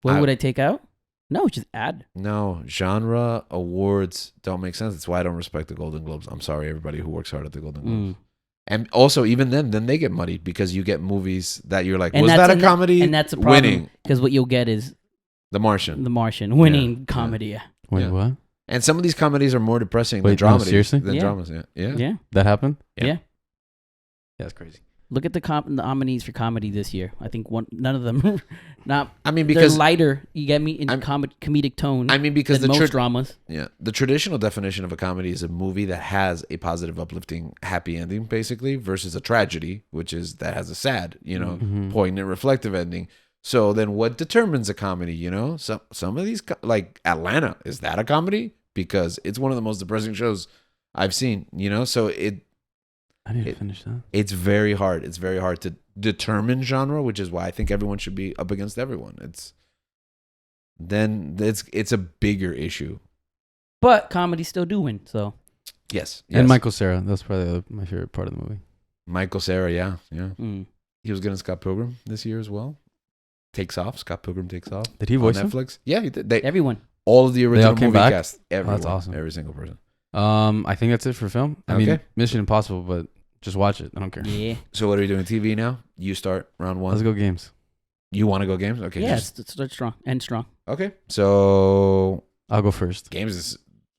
What would I take out? No, just add. No, genre awards don't make sense. That's why I don't respect the Golden Globes. I'm sorry, everybody who works hard at the Golden Globes. And also, even then they get muddied because you get movies that you're like, was that a comedy? And that's a problem. Winning. Because what you'll get is The Martian. Winning comedy. Yeah. Wait, what? And some of these comedies are more depressing than dramas. No, seriously? Than dramas, yeah. That happened? Yeah. That's crazy. Look at the nominees for comedy this year. I think none of them not. I mean, because they're lighter. You get me in comedic tone. I mean, because than most dramas. Yeah, the traditional definition of a comedy is a movie that has a positive, uplifting, happy ending, basically, versus a tragedy, which is that has a sad, poignant, reflective ending. So then, what determines a comedy? You know, some of these, like Atlanta, is that a comedy? Because it's one of the most depressing shows I've seen. You know, so I need to finish that. It's very hard. It's very hard to determine genre, which is why I think everyone should be up against everyone. It's a bigger issue. But comedy still do win. So yes. And Michael Cera. That's probably my favorite part of the movie. Michael Cera, yeah. He was good in Scott Pilgrim this year as well. Scott Pilgrim Takes Off. Did he voice Netflix? him? Yeah, he did. Everyone. All of the original movie back? cast. Everyone. That's awesome. Every single person. I think that's it for film. I mean, Mission Impossible, but just watch it. I don't care. Yeah. So what are we doing? TV now? You start round one. Let's go games. You want to go games? Okay. Yeah, start strong. End strong. Okay. So I'll go first. Games is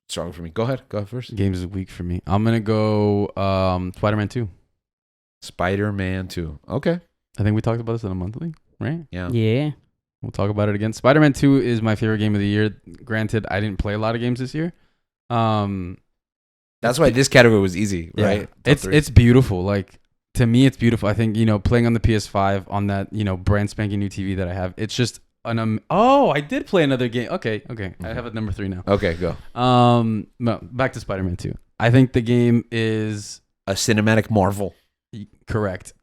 strong for me. Go ahead. Go first. Games is weak for me. I'm gonna go Spider-Man 2. Spider-Man 2. Okay. I think we talked about this in a monthly, right? Yeah. Yeah. We'll talk about it again. Spider-Man 2 is my favorite game of the year. Granted, I didn't play a lot of games this year. That's why this category was easy, right? Yeah. It's beautiful. Like, to me, it's beautiful. I think, playing on the PS5 on that, brand spanking new TV that I have, it's just I did play another game. Okay. I have it number 3 now. Okay, go. No, back to Spider-Man 2. I think the game is a cinematic marvel. Correct.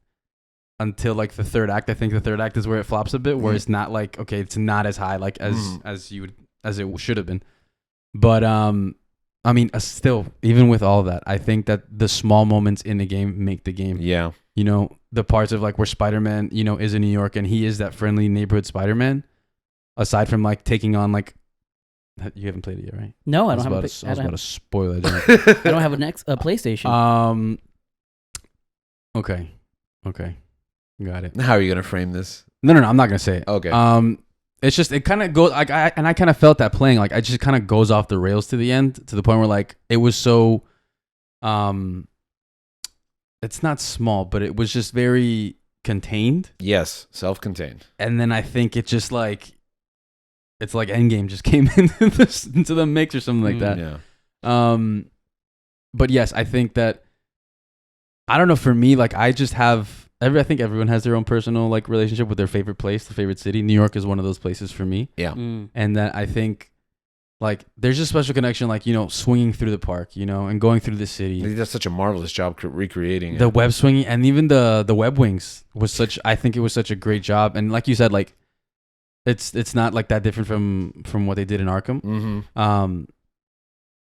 Until like the third act. I think the third act is where it flops a bit, where it's not like, okay, it's not as high like as it should have been. But I mean, still, even with all that, I think that the small moments in the game make the game. Yeah. You know, the parts of like where Spider-Man, you know, is in New York and he is that friendly neighborhood Spider-Man. Aside from like taking on like, you haven't played it yet, right? No, I don't have. I was about to spoil it. I don't have a PlayStation. Okay, got it. How are you gonna frame this? No, I'm not gonna say it. Okay. It's just it kind of goes like I kind of felt that playing like I just kind of goes off the rails to the end to the point where like it was so, it's not small, but it was just very contained. Yes, self-contained. And then I think it just like, it's like Endgame just came into the mix or something like that. Yeah. But yes, I think that, I don't know, for me, like I just have, I think everyone has their own personal like relationship with their favorite place, their favorite city. New York is one of those places for me. Yeah. And that I think like there's a special connection, like, you know, swinging through the park, you know, and going through the city. He does such a marvelous job recreating the it. web swinging, and even the web wings was such, I think it was such a great job. And like you said, like it's not like that different from what they did in Arkham. Mm-hmm.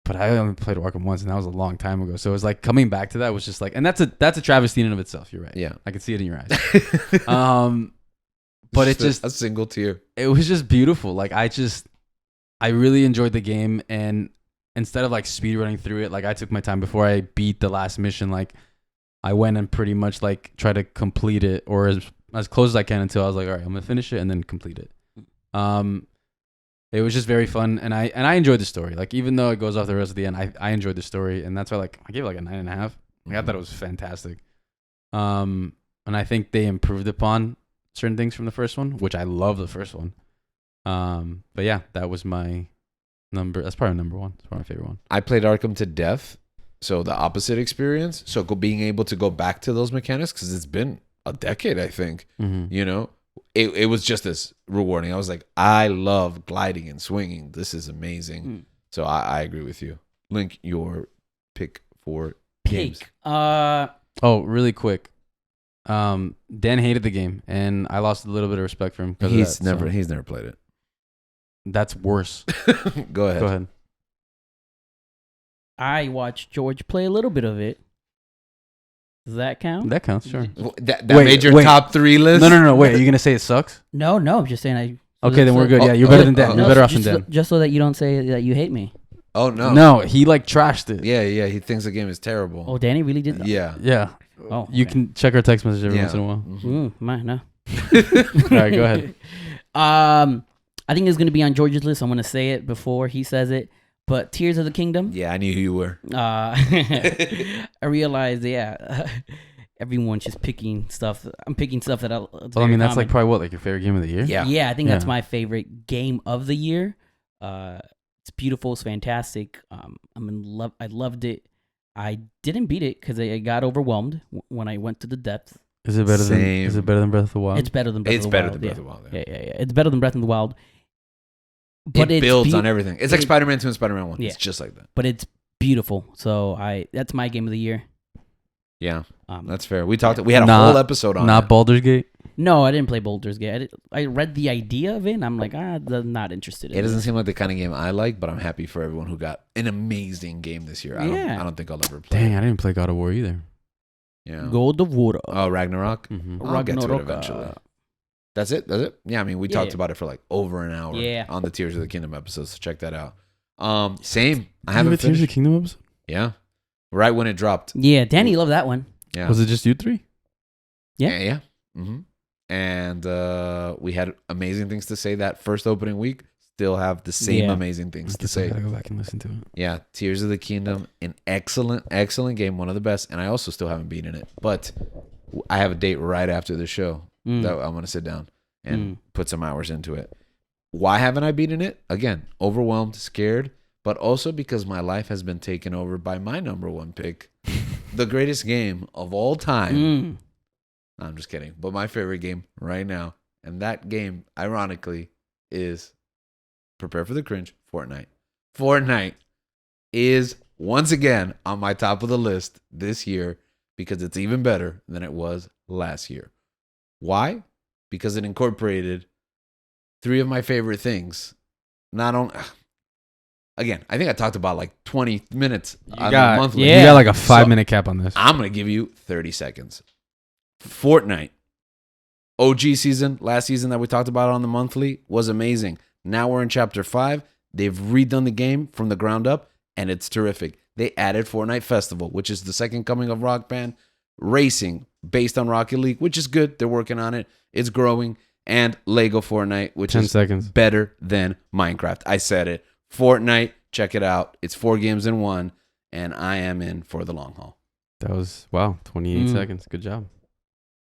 But I only played Arkham once, and that was a long time ago. So it was like coming back to that was just like, and that's a travesty in and of itself. You're right. Yeah, I can see it in your eyes. But it's just a single tear. It was just beautiful. Like I really enjoyed the game, and instead of like speed running through it, like I took my time before I beat the last mission. Like I went and pretty much like tried to complete it, or as close as I can until I was like, all right, I'm gonna finish it and then complete it. It was just very fun, and I enjoyed the story. Like even though it goes off the rails at the end, I enjoyed the story, and that's why like I gave it like a 9.5. Like, I thought it was fantastic. And I think they improved upon certain things from the first one, which I love the first one. But yeah, that was my number. That's probably number one. It's probably my favorite one. I played Arkham to death, so the opposite experience. So being able to go back to those mechanics, because it's been a decade, I think. Mm-hmm. You know, it was just as rewarding. I was like, I love gliding and swinging. This is amazing. So I agree with you. Link, your pick for games. Oh, really quick. Dan hated the game, and I lost a little bit of respect for him. He's never played it. That's worse. Go ahead. I watched George play a little bit of it. Does that count? That counts, sure. That made your top 3 list? No. Wait, are you gonna say it sucks? No. I'm just saying Okay, then we're good. Yeah, you're better than Dan. You're better off than Dan. Just so that you don't say that you hate me. Oh no. No, he like trashed it. Yeah. He thinks the game is terrible. Oh, Danny really did that? Yeah. Oh, okay. You can check our text message every once in a while. No. All right, go ahead. I think it's gonna be on George's list. I'm gonna say it before he says it. But Tears of the Kingdom. Yeah, I knew who you were. I realized, everyone's just picking stuff. I'm picking stuff that Well, I mean, that's common. like probably what, like your favorite game of the year? Yeah, I think that's my favorite game of the year. It's beautiful. It's fantastic. I'm in love. I loved it. I didn't beat it because I got overwhelmed when I went to the depth. Is it better than Breath of the Wild? It's better than Breath of the Wild. It's better than Breath of the Wild. Yeah. It's better than Breath of the Wild. But it builds on everything. It's like Spider-Man 2 and Spider-Man 1. Yeah. It's just like that. But it's beautiful. So that's my game of the year. Yeah, that's fair. We talked. We had a whole episode on it. Not Baldur's Gate? No, I didn't play Baldur's Gate. I read the idea of it, and I'm like, I'm not interested in it. It doesn't seem like the kind of game I like, but I'm happy for everyone who got an amazing game this year. I don't think I'll ever play. Dang, I didn't play God of War either. Yeah. God of War. Oh, Ragnarok? Mm-hmm. I'll get to it eventually. That's it? Yeah, I mean, we talked about it for like over an hour on the Tears of the Kingdom episode, so check that out. Same. I haven't finished. Tears of the Kingdom episode? Yeah. Right when it dropped. Yeah, Danny loved that one. Yeah. Was it just you three? Yeah. Mm-hmm. And we had amazing things to say that first opening week. Still have the same amazing things to say. I gotta go back and listen to it. Yeah, Tears of the Kingdom, an excellent game, one of the best. And I also still haven't beaten it, but I have a date right after the show that I'm gonna sit down and put some hours into it. Why haven't I beaten it? Again, overwhelmed, scared, but also because my life has been taken over by my number one pick, the greatest game of all time. No, I'm just kidding. But my favorite game right now, and that game, ironically, is, prepare for the cringe, Fortnite. Fortnite is once again on my top of the list this year because it's even better than it was last year. Why? Because it incorporated 3 of my favorite things. Not only again, I think I talked about like 20 minutes on the got, monthly. you got like a 5-minute cap on this. I'm going to give you 30 seconds. Fortnite. OG season, last season that we talked about on the monthly, was amazing. Now we're in chapter 5. They've redone the game from the ground up, and it's terrific. They added Fortnite Festival, which is the second coming of Rock Band. Racing, based on Rocket League, which is good. They're working on it. It's growing. And Lego Fortnite, which 10 is seconds. better than Minecraft. I said it. Fortnite, check it out. It's 4 games in 1, and I am in for the long haul. That was, 28 seconds. Good job.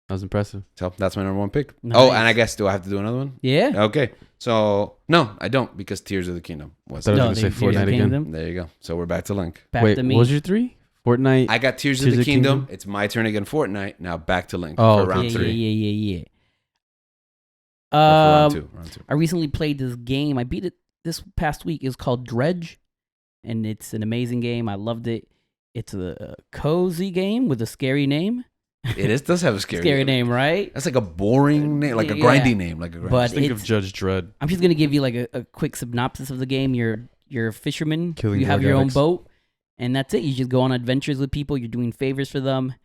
That was impressive. So that's my number 1 pick. Nice. Oh, and I guess, do I have to do another one? Yeah. Okay. So, no, I don't, because Tears of the Kingdom was. I was going to say Fortnite again. There you go. So we're back to Link. Back to me. What was your 3? Fortnite. I got Tears of the Kingdom. It's my turn again, Fortnite. Now back to Link for round 3. Yeah. Round two. I recently played this game. I beat it this past week. It's called Dredge, and it's an amazing game. I loved it. It's a cozy game with a scary name. It does have a scary name, right? That's like a boring name, like a grindy name, like a grindy. But think of Judge Dredd. I'm just gonna give you like a quick synopsis of the game. You're a fisherman. Killing you have drug your addicts. own boat, and that's it. You just go on adventures with people. You're doing favors for them.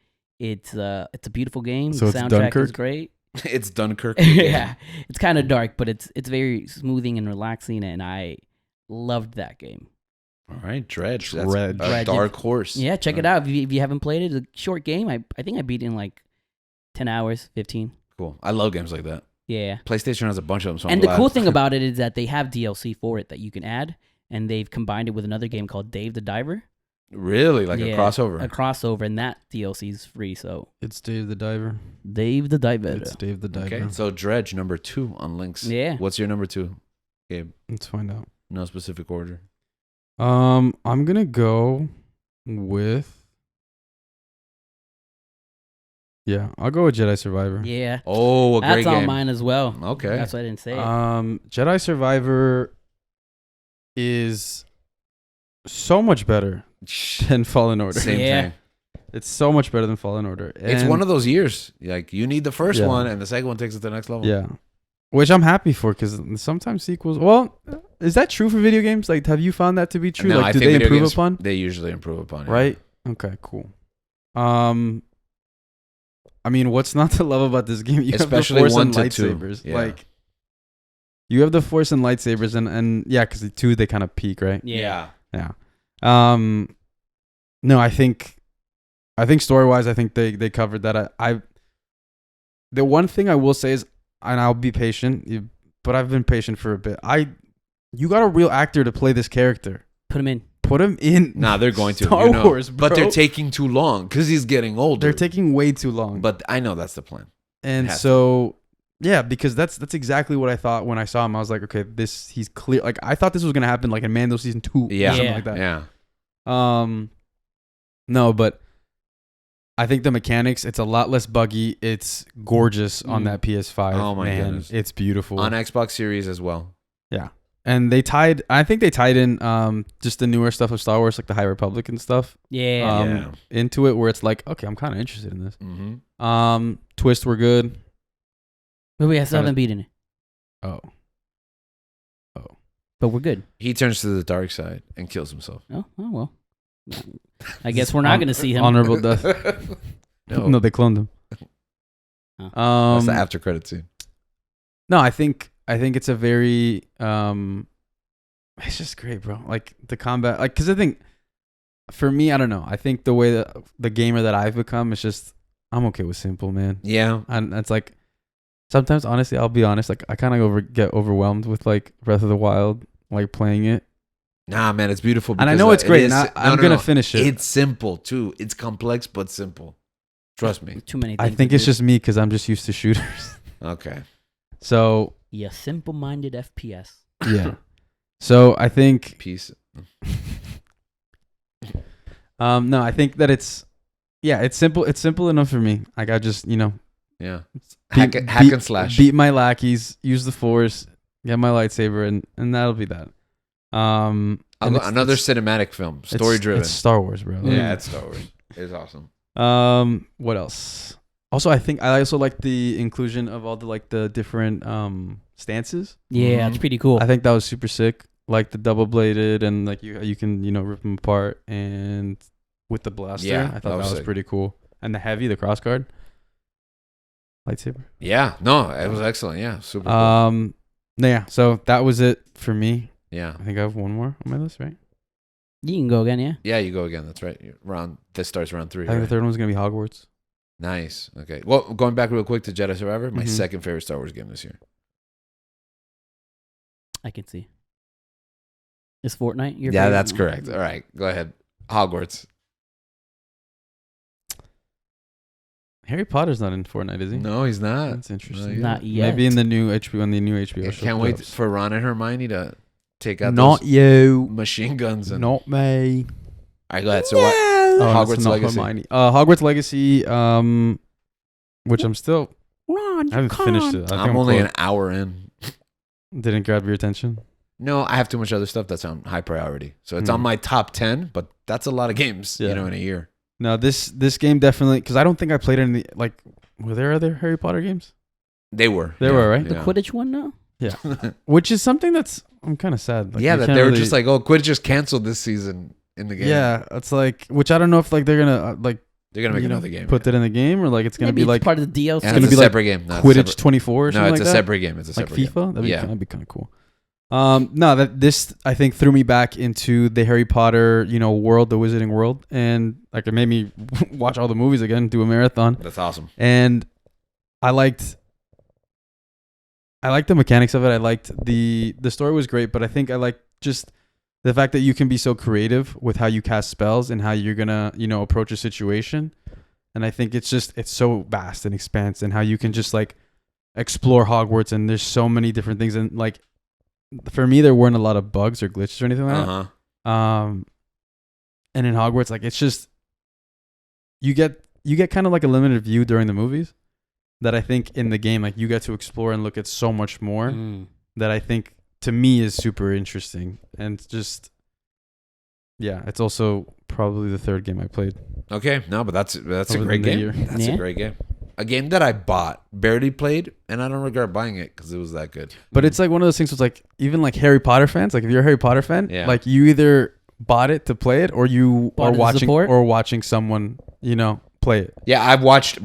It's a beautiful game. So the it's soundtrack Dunkirk? is great. It's Dunkirk. Yeah, it's kind of dark, but it's very smoothing and relaxing, and I loved that game. All right, Dredge. That's Dredge. a dark horse. Yeah, check it out if you haven't played it. It's a short game. I think I beat it in like 10 hours, 15. Cool. I love games like that. Yeah. PlayStation has a bunch of them. So And I'm the glad. cool thing about it is that they have DLC for it that you can add, and they've combined it with another game called Dave the Diver. Really, like a crossover. A crossover, and that DLC is free. So It's Dave the Diver. Dave the Diver. It's Dave the Diver. Okay, so Dredge number 2 on Links. Yeah. What's your number 2, Gabe? Let's find out. No specific order. I'm gonna go with. Yeah, I'll go with Jedi Survivor. Yeah. Oh, a great That's game. on mine as well. Okay. That's why I didn't say it. Jedi Survivor is so much better than Fallen Order. Same Yeah. thing. It's so much better than Fallen Order. It's And- one of those years. Like, you need the first Yeah. one, and the second one takes it to the next level. Yeah. Which I'm happy for, because sometimes sequels. Well, is that true for video games? Like, have you found that to be true? No, like, I do think they video improve games, upon? They usually improve upon it. Right? Okay, cool. I mean, what's not to love about this game? You Especially have the Force 1 and to 2. lightsabers. Yeah. Like, you have the Force and lightsabers, and yeah, because the 2 they kind of peak, right? yeah. Yeah. No, I think story wise, I think they covered that. I the one thing I will say is, and I'll be patient, but I've been patient for a bit. You got a real actor to play this character. Put him in. Put him in. Nah, they're going to. Star Wars, bro. But they're taking too long because he's getting older. They're taking way too long. But I know that's the plan. And Has so, yeah, because that's exactly what I thought when I saw him. I was like, okay, he's clear. Like, I thought this was gonna happen like in Mando season 2, Yeah. or something Yeah. like that. Yeah. No, but I think the mechanics, it's a lot less buggy. It's gorgeous on that PS5. Oh my goodness. It's beautiful. On Xbox Series as well. Yeah. And I think they tied in just the newer stuff of Star Wars, like the High Republic and stuff, Yeah. into it, where it's like, okay, I'm kind of interested in this. Mm-hmm. Twist were good. But we still haven't beaten it. Oh. But we're good. He turns to the dark side and kills himself. Oh well. I guess we're not going to see him. Honorable death. No, they cloned him. Oh. That's the after credit scene. No, I think it's a very it's just great, bro. Like the combat, like, because I think for me, I don't know. I think the way that the gamer that I've become is just, I'm okay with simple, man. Yeah. And it's like sometimes, honestly, I'll be honest, like I kind of get overwhelmed with like Breath of the Wild, like playing it. Nah, man, it's beautiful. And I know it's great. And I'm gonna finish it. It's simple too. It's complex but simple. Trust me. Too many I things. think to it's do. just me because I'm just used to shooters. Okay. So Yeah, simple-minded FPS. yeah. So I think Peace. no, I think that it's simple. It's simple enough for me. Like, I just, Yeah. Hack and slash. beat my lackeys, use the Force, get my lightsaber, and that'll be that. Another cinematic film, story driven. It's Star Wars, bro. Yeah, it's Star Wars. It's awesome. What else? Also, I also like the inclusion of all the different stances. Yeah, it's pretty cool. I think that was super sick. like the double bladed and like you can rip them apart and with the blaster. I thought that was pretty cool. And the crossguard lightsaber. Yeah, no, it was excellent. Yeah, super. Yeah. So that was it for me. Yeah, I think I have one more on my list, right? You can go again, yeah. Yeah, you go again. That's right. This starts round 3. I think the third one's gonna be Hogwarts. Nice. Okay. Well, going back real quick to Jedi Survivor, my second favorite Star Wars game this year. I can see. Is Fortnite your favorite? Yeah, that's correct. All right, go ahead. Hogwarts. Harry Potter's not in Fortnite, is he? No, he's not. That's interesting. Not yet. Maybe in the new HBO show. Can't wait for Ron and Hermione to take out not those you machine guns. And... Not me. All right, go ahead. So what? Hogwarts Legacy. Hermione. Hogwarts Legacy, which I'm still... Ron, I haven't finished it. I'm only an hour in. Didn't grab your attention? No, I have too much other stuff that's on high priority. So it's on my top 10, but that's a lot of games, in a year. No, this game definitely... Because I don't think I played any... Like, were there other Harry Potter games? They were. They were, right? The Quidditch one, no? Yeah. Which is something that's... I'm kind of sad. Like, that they were just like, Quidditch just canceled this season in the game. Yeah, it's like... Which I don't know if like they're going to... They're going to make another game. Put that in the game, or like it's going to be like... part of the DLC. It's going to be a separate game. No, Quidditch 24 or something like that? No, it's a separate game. It's a separate game. Like FIFA? That'd be kind of cool. No, this I think threw me back into the Harry Potter, world, the Wizarding World, and like it made me watch all the movies again, do a marathon. That's awesome. And I liked the mechanics of it. I liked the story was great, but I think I liked just the fact that you can be so creative with how you cast spells and how you're gonna, approach a situation. And I think it's so vast and expansive, and how you can just like explore Hogwarts, and there's so many different things, and like. For me, there weren't a lot of bugs or glitches or anything like that. And in Hogwarts, like it's just you get kind of like a limited view during the movies that I think in the game, like you get to explore and look at so much more that I think to me is super interesting. And just it's also probably the third game I played. Okay, no, but that's a great game. That's a great game. A game that I bought, barely played, and I don't regret buying it because it was that good. But it's like one of those things with like, even like Harry Potter fans, like if you're a Harry Potter fan, like you either bought it to play it or you are watching someone, play it. Yeah, I've watched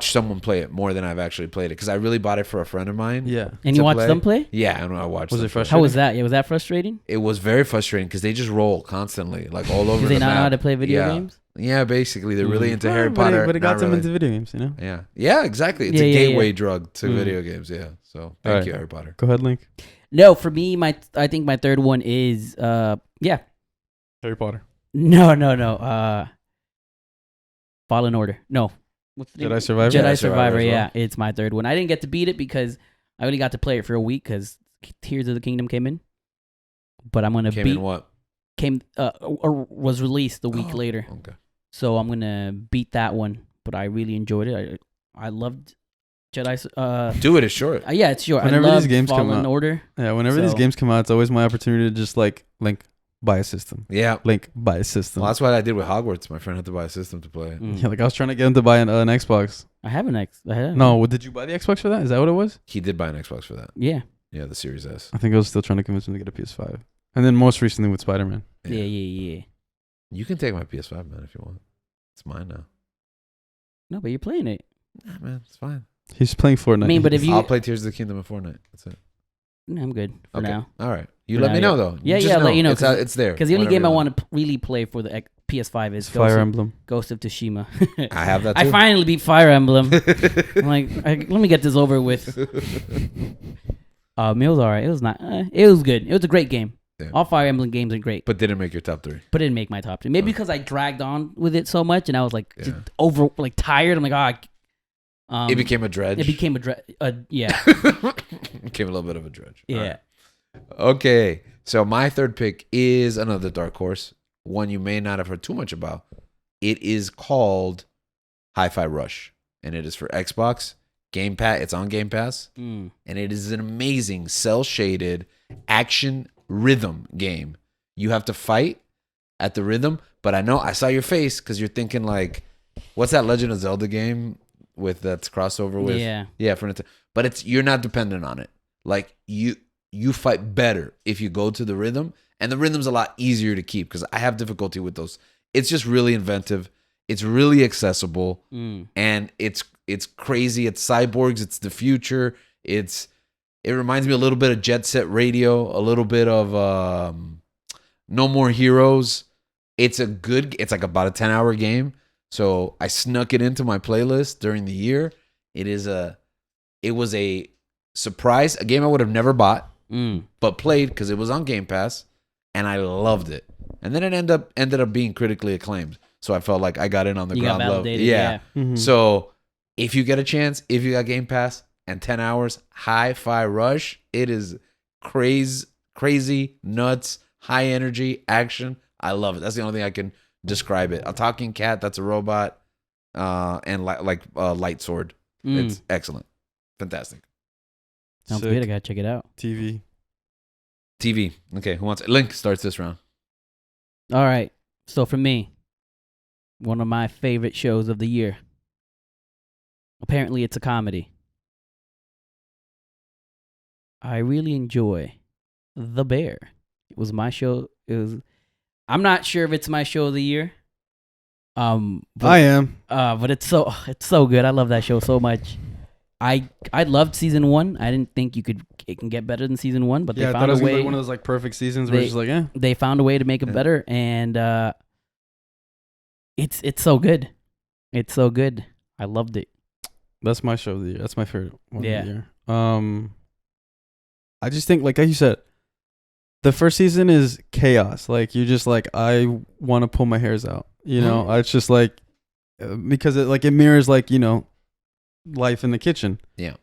someone play it more than I've actually played it because I really bought it for a friend of mine. Yeah. And you watched them play? Yeah, I watched them. Was it frustrating? How was that? Was that frustrating? It was very frustrating because they just roll constantly, like all over the map. Do they not know how to play video games? Yeah, basically, they're really into Harry Potter. But it got them into video games, Yeah, exactly. It's a gateway drug to video games, So, thank you, Harry Potter. Go ahead, Link. No, for me, I think my third one is, Harry Potter. No. Fallen Order. No. What's the name? Jedi Survivor? Jedi Survivor, yeah. It's my third one. I didn't get to beat it because I only got to play it for a week because Tears of the Kingdom came in. But I'm going to beat... Came in what? Or was released a week later. Okay. So I'm gonna beat that one, but I really enjoyed it. I loved Jedi. Do it. It's short. Yeah, it's short. Whenever I love these games Fallen come out, Order. Yeah, whenever these games come out, it's always my opportunity to just like Link, buy a system. Yeah, Link, buy a system. Well, that's what I did with Hogwarts. My friend had to buy a system to play it. Yeah, like I was trying to get him to buy an Xbox. I have an X. No, did you buy the Xbox for that? Is that what it was? He did buy an Xbox for that. Yeah. Yeah, the Series S. I think I was still trying to convince him to get a PS5, and then most recently with Spider-Man. Yeah. You can take my PS5, man, if you want. It's mine now. No, but you're playing it. Nah, man, it's fine. He's playing Fortnite. I mean, but if you... I'll play Tears of the Kingdom in Fortnite. That's it. No, I'm good for now. All right. You let me know, though. Yeah, I'll let you know. It's there. Because the only game I want to really play for the PS5 is Fire Emblem. Ghost of Tsushima. I have that too. I finally beat Fire Emblem. I'm like, let me get this over with. It was all right. It was not... it was good. It was a great game. Yeah. All Fire Emblem games are great. But didn't make your top 3. But didn't make my top 3. Maybe because I dragged on with it so much and I was like tired. I'm like, it became a dredge. It became a dredge. Yeah. It became a little bit of a dredge. Yeah. Right. Okay. So my third pick is another dark horse. One you may not have heard too much about. It is called Hi-Fi Rush. And it is for Xbox. Game Pass. It's on Game Pass. And it is an amazing cel-shaded action rhythm game. You have to fight at the rhythm, but I saw your face because you're thinking like, what's that Legend of Zelda game with that's crossover with? Yeah, but you're not dependent on it. Like you fight better if you go to the rhythm, and the rhythm's a lot easier to keep because I have difficulty with those. It's just really inventive. It's really accessible, and it's crazy. It's cyborgs. It's the future. It reminds me a little bit of Jet Set Radio, a little bit of No More Heroes. It's like about a 10-hour game. So I snuck it into my playlist during the year. It was a surprise, a game I would have never bought, but played because it was on Game Pass, and I loved it. And then it ended up being critically acclaimed. So I felt like I got in on the ground level. Yeah. Mm-hmm. So if you get a chance, if you got Game Pass and 10 hours, Hi-Fi Rush, it is crazy, nuts, high energy, action. I love it. That's the only thing I can describe it. A talking cat that's a robot, and light sword. It's excellent. Fantastic. Sounds good. I gotta check it out. TV. Okay, who wants it? Link starts this round. All right. So for me, one of my favorite shows of the year. Apparently it's a comedy. I really enjoy The Bear. It was my show. I'm not sure if it's my show of the year. But, I am. But it's so good. I love that show so much. I loved season 1. I didn't think it can get better than season 1, but they found a way. Like one of those like perfect seasons where it's just like, they found a way to make it better, and it's so good. It's so good. I loved it. That's my show of the year. That's my favorite one of the year. I just think, like you said, the first season is chaos. Like, you're just like, I want to pull my hairs out. You know, it's just like, because it mirrors, like, you know, life in the kitchen. Yeah.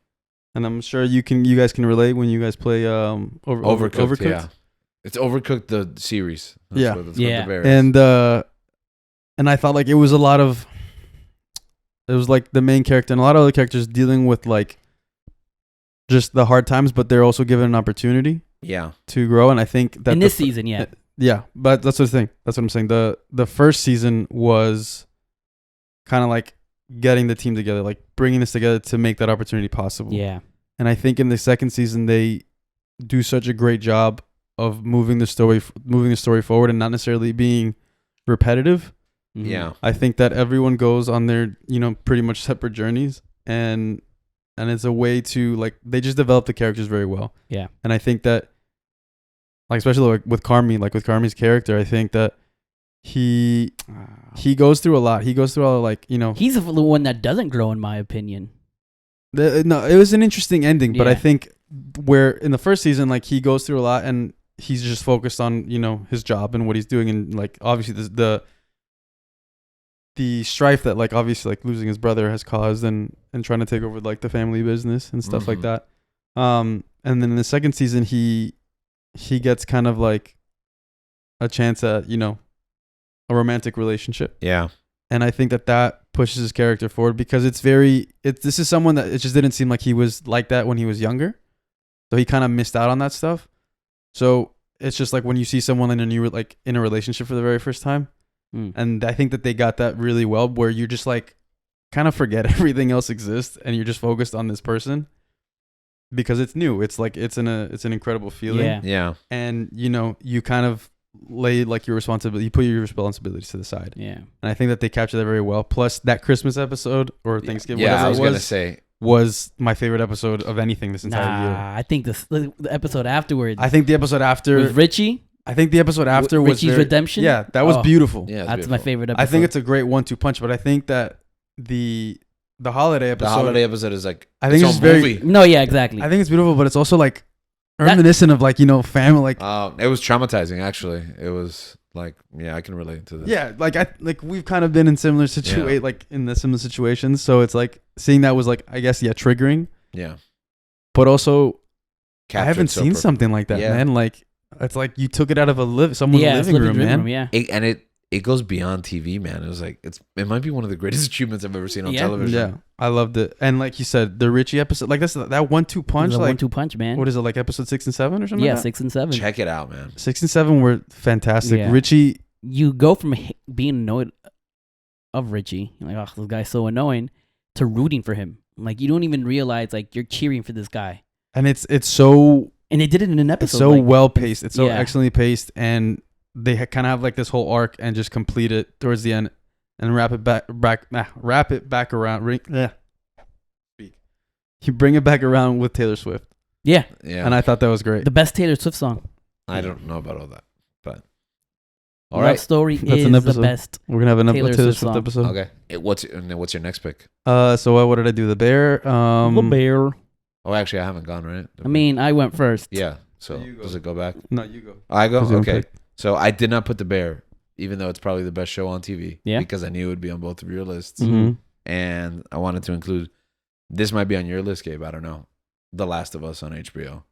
And I'm sure you guys can relate when you guys play Overcooked. Yeah. It's Overcooked, the series. That's what the Bear is. And I thought like it was like the main character and a lot of other characters dealing with like just the hard times, but they're also given an opportunity to grow. And I think that in this season, but that's the thing. That's what I'm saying. The first season was kind of like getting the team together, like bringing this together to make that opportunity possible. Yeah. And I think in the second season, they do such a great job of moving the story forward and not necessarily being repetitive. Yeah. I think that everyone goes on their, you know, pretty much separate journeys, and it's a way to, like, they just develop the characters very well. Yeah. And I think that, like, especially like with Carmi's character, I think that he goes through a lot. He goes through all, like, you know, he's the one that doesn't grow, in my opinion. No, it was an interesting ending, but I think where in the first season, like, he goes through a lot and he's just focused on, you know, his job and what he's doing, and like obviously the strife that, like, obviously, like, losing his brother has caused, and trying to take over, like, the family business and stuff like that. And then in the second season, he gets kind of like a chance at, you know, a romantic relationship. Yeah. And I think that pushes his character forward, because this is someone that it just didn't seem like he was like that when he was younger. So he kind of missed out on that stuff. So it's just like when you see someone in a relationship for the very first time. And I think that they got that really well, where you just like kind of forget everything else exists and you're just focused on this person because it's new. It's like, it's an incredible feeling. Yeah. Yeah. And, you know, you kind of lay like your responsibility, you put your responsibilities to the side. Yeah. And I think that they captured that very well. Plus that Christmas episode or Thanksgiving, I was going to say, was my favorite episode of anything this entire year. I think the episode afterwards. I think the episode after with Richie. I think the episode after was Richie's redemption. Yeah, that was beautiful. Yeah, that's beautiful. My favorite episode. I think it's a great 1-2 punch, but I think that the holiday episode. The holiday episode is like, I think it's very. No, yeah, exactly. I think it's beautiful, but it's also like reminiscent of, like, you know, family. Like, it was traumatizing. Actually, it was like, yeah, I can relate to this. Yeah, like we've kind of been in similar like in the similar situations. So it's like seeing that was like, I guess, triggering. Yeah. But also, Captured I haven't seen something like that, man. Like, it's like you took it out of someone's living room, man. Yeah. It goes beyond TV, man. It was like, it might be one of the greatest achievements I've ever seen on television. Yeah, I loved it. And like you said, the Richie episode, like that 1-2 punch, like 1-2 punch, man. What is it, like episode 6 and 7 or something? Yeah, like 6 and 7. Check it out, man. 6 and 7 were fantastic. Yeah. Richie, you go from being annoyed of Richie, like, oh, this guy's so annoying, to rooting for him. Like, you don't even realize, like, you're cheering for this guy. And it's so And they did it in an episode. It's so well paced. It's so yeah. excellently paced, and they kind of have like this whole arc and just complete it towards the end and wrap it back around. You bring it back around with Taylor Swift. Yeah. And I thought that was great. The best Taylor Swift song. I don't know about all that, but all right. Story is the best. We're gonna have another Taylor Swift song. episode. Okay. What's your next pick? So what did I do? The Bear. The Bear. Oh, actually, I haven't gone, right? I mean, I went first. Yeah. So does it go back? No, you go. I go? Okay. So I did not put The Bear, even though it's probably the best show on TV. Yeah. Because I knew it would be on both of your lists. Mm-hmm. And I wanted to include, this might be on your list, Gabe. I don't know. The Last of Us on HBO.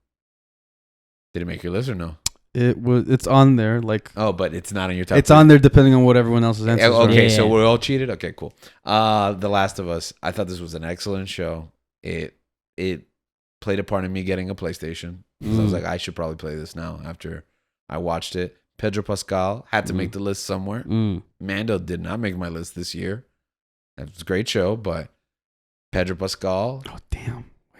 Did it make your list or no? It's on there. Like, oh, but it's not on your top. It's on there depending on what everyone else's answers are. Okay, so we're all cheated? Okay, cool. The Last of Us. I thought this was an excellent show. It played a part in me getting a PlayStation. So I was like, I should probably play this now after I watched it. Pedro Pascal had to make the list somewhere. Mando did not make my list this year. It was a great show, but Pedro Pascal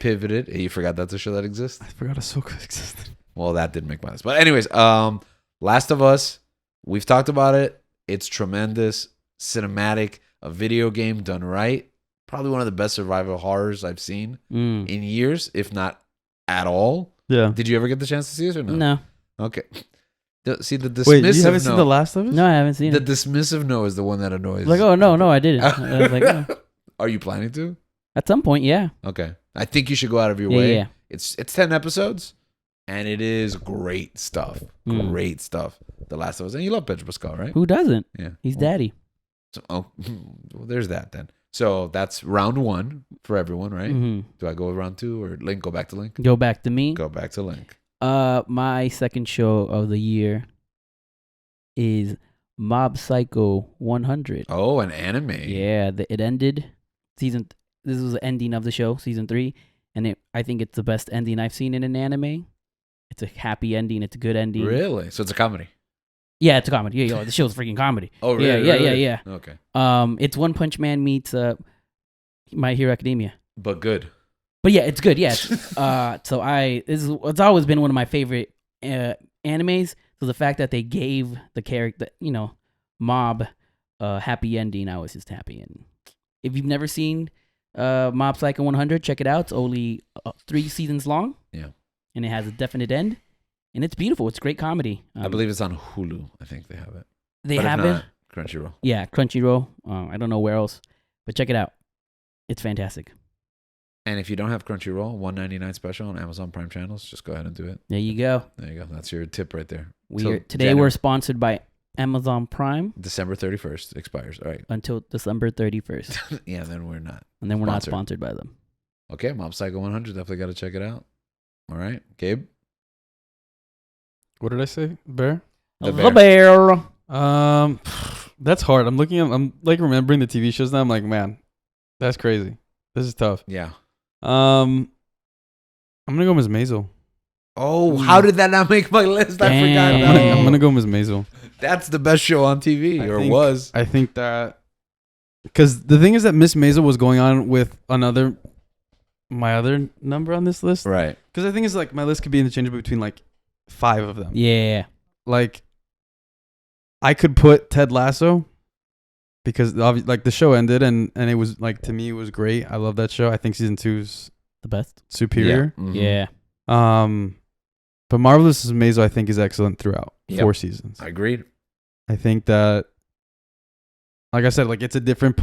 pivoted. You forgot that's a show that exists? I forgot Ahsoka existed. Well, that didn't make my list. But anyways, Last of Us, we've talked about it. It's tremendous, cinematic, a video game done right. Probably one of the best survival horrors I've seen in years, if not at all. Yeah. Did you ever get the chance to see this or no? No. Okay. See, the dismissive Wait, you haven't seen The Last of Us? No, I haven't seen it. The dismissive no is the one that annoys. Like, oh, no, I didn't. I was like, oh. Are you planning to? At some point, yeah. Okay. I think you should go out of your way. Yeah. It's 10 episodes, and it is great stuff. Great stuff. The Last of Us. And you love Pedro Pascal, right? Who doesn't? Yeah. He's daddy. So, well, there's that then. So that's round one for everyone, right? Mm-hmm. Do I go round two or Link? Go back to Link? Go back to me. Go back to Link. My second show of the year is Mob Psycho 100. Oh, an anime. Yeah, it ended. This was the ending of the show, season 3, and I think it's the best ending I've seen in an anime. It's a happy ending. It's a good ending. Really? So it's a comedy? Yeah, it's a comedy. Yeah, the show's freaking comedy. Oh, really? Yeah. Okay. It's One Punch Man meets My Hero Academia. But good. But yeah, it's good. Yeah. It's always been one of my favorite animes. So the fact that they gave the character, Mob, a happy ending, I was just happy. And if you've never seen Mob Psycho 100, check it out. It's only 3 seasons long. Yeah. And it has a definite end. And it's beautiful. It's great comedy. I believe it's on Hulu. I think they have it. They have it? Crunchyroll. Yeah, Crunchyroll. I don't know where else. But check it out. It's fantastic. And if you don't have Crunchyroll, $1.99 special on Amazon Prime channels, just go ahead and do it. There you go. There you go. That's your tip right there. Today we're sponsored by Amazon Prime. December 31st expires. All right. Until December 31st. Yeah, then we're not. And then we're not sponsored by them. Okay, Mob Psycho 100. Definitely got to check it out. All right. Gabe? What did I say? Bear? The Bear. That's hard. I'm like remembering the TV shows now. I'm like, man, that's crazy. This is tough. Yeah. I'm gonna go Ms. Maisel. Oh, how did that not make my list? I forgot. I'm gonna go Ms. Maisel. That's the best show on TV, was. I think that because the thing is that Miss Maisel was going on with my other number on this list, right? Because I think it's like my list could be interchangeable between like 5 of them. Yeah. Like I could put Ted Lasso because like the show ended and it was like, to me it was great. I love that show. I think season 2's the best, superior. Yeah. Mm-hmm. Yeah. But Marvelous Mrs. Maisel I think is excellent throughout 4 seasons. I agreed. I think that, like I said, like it's a different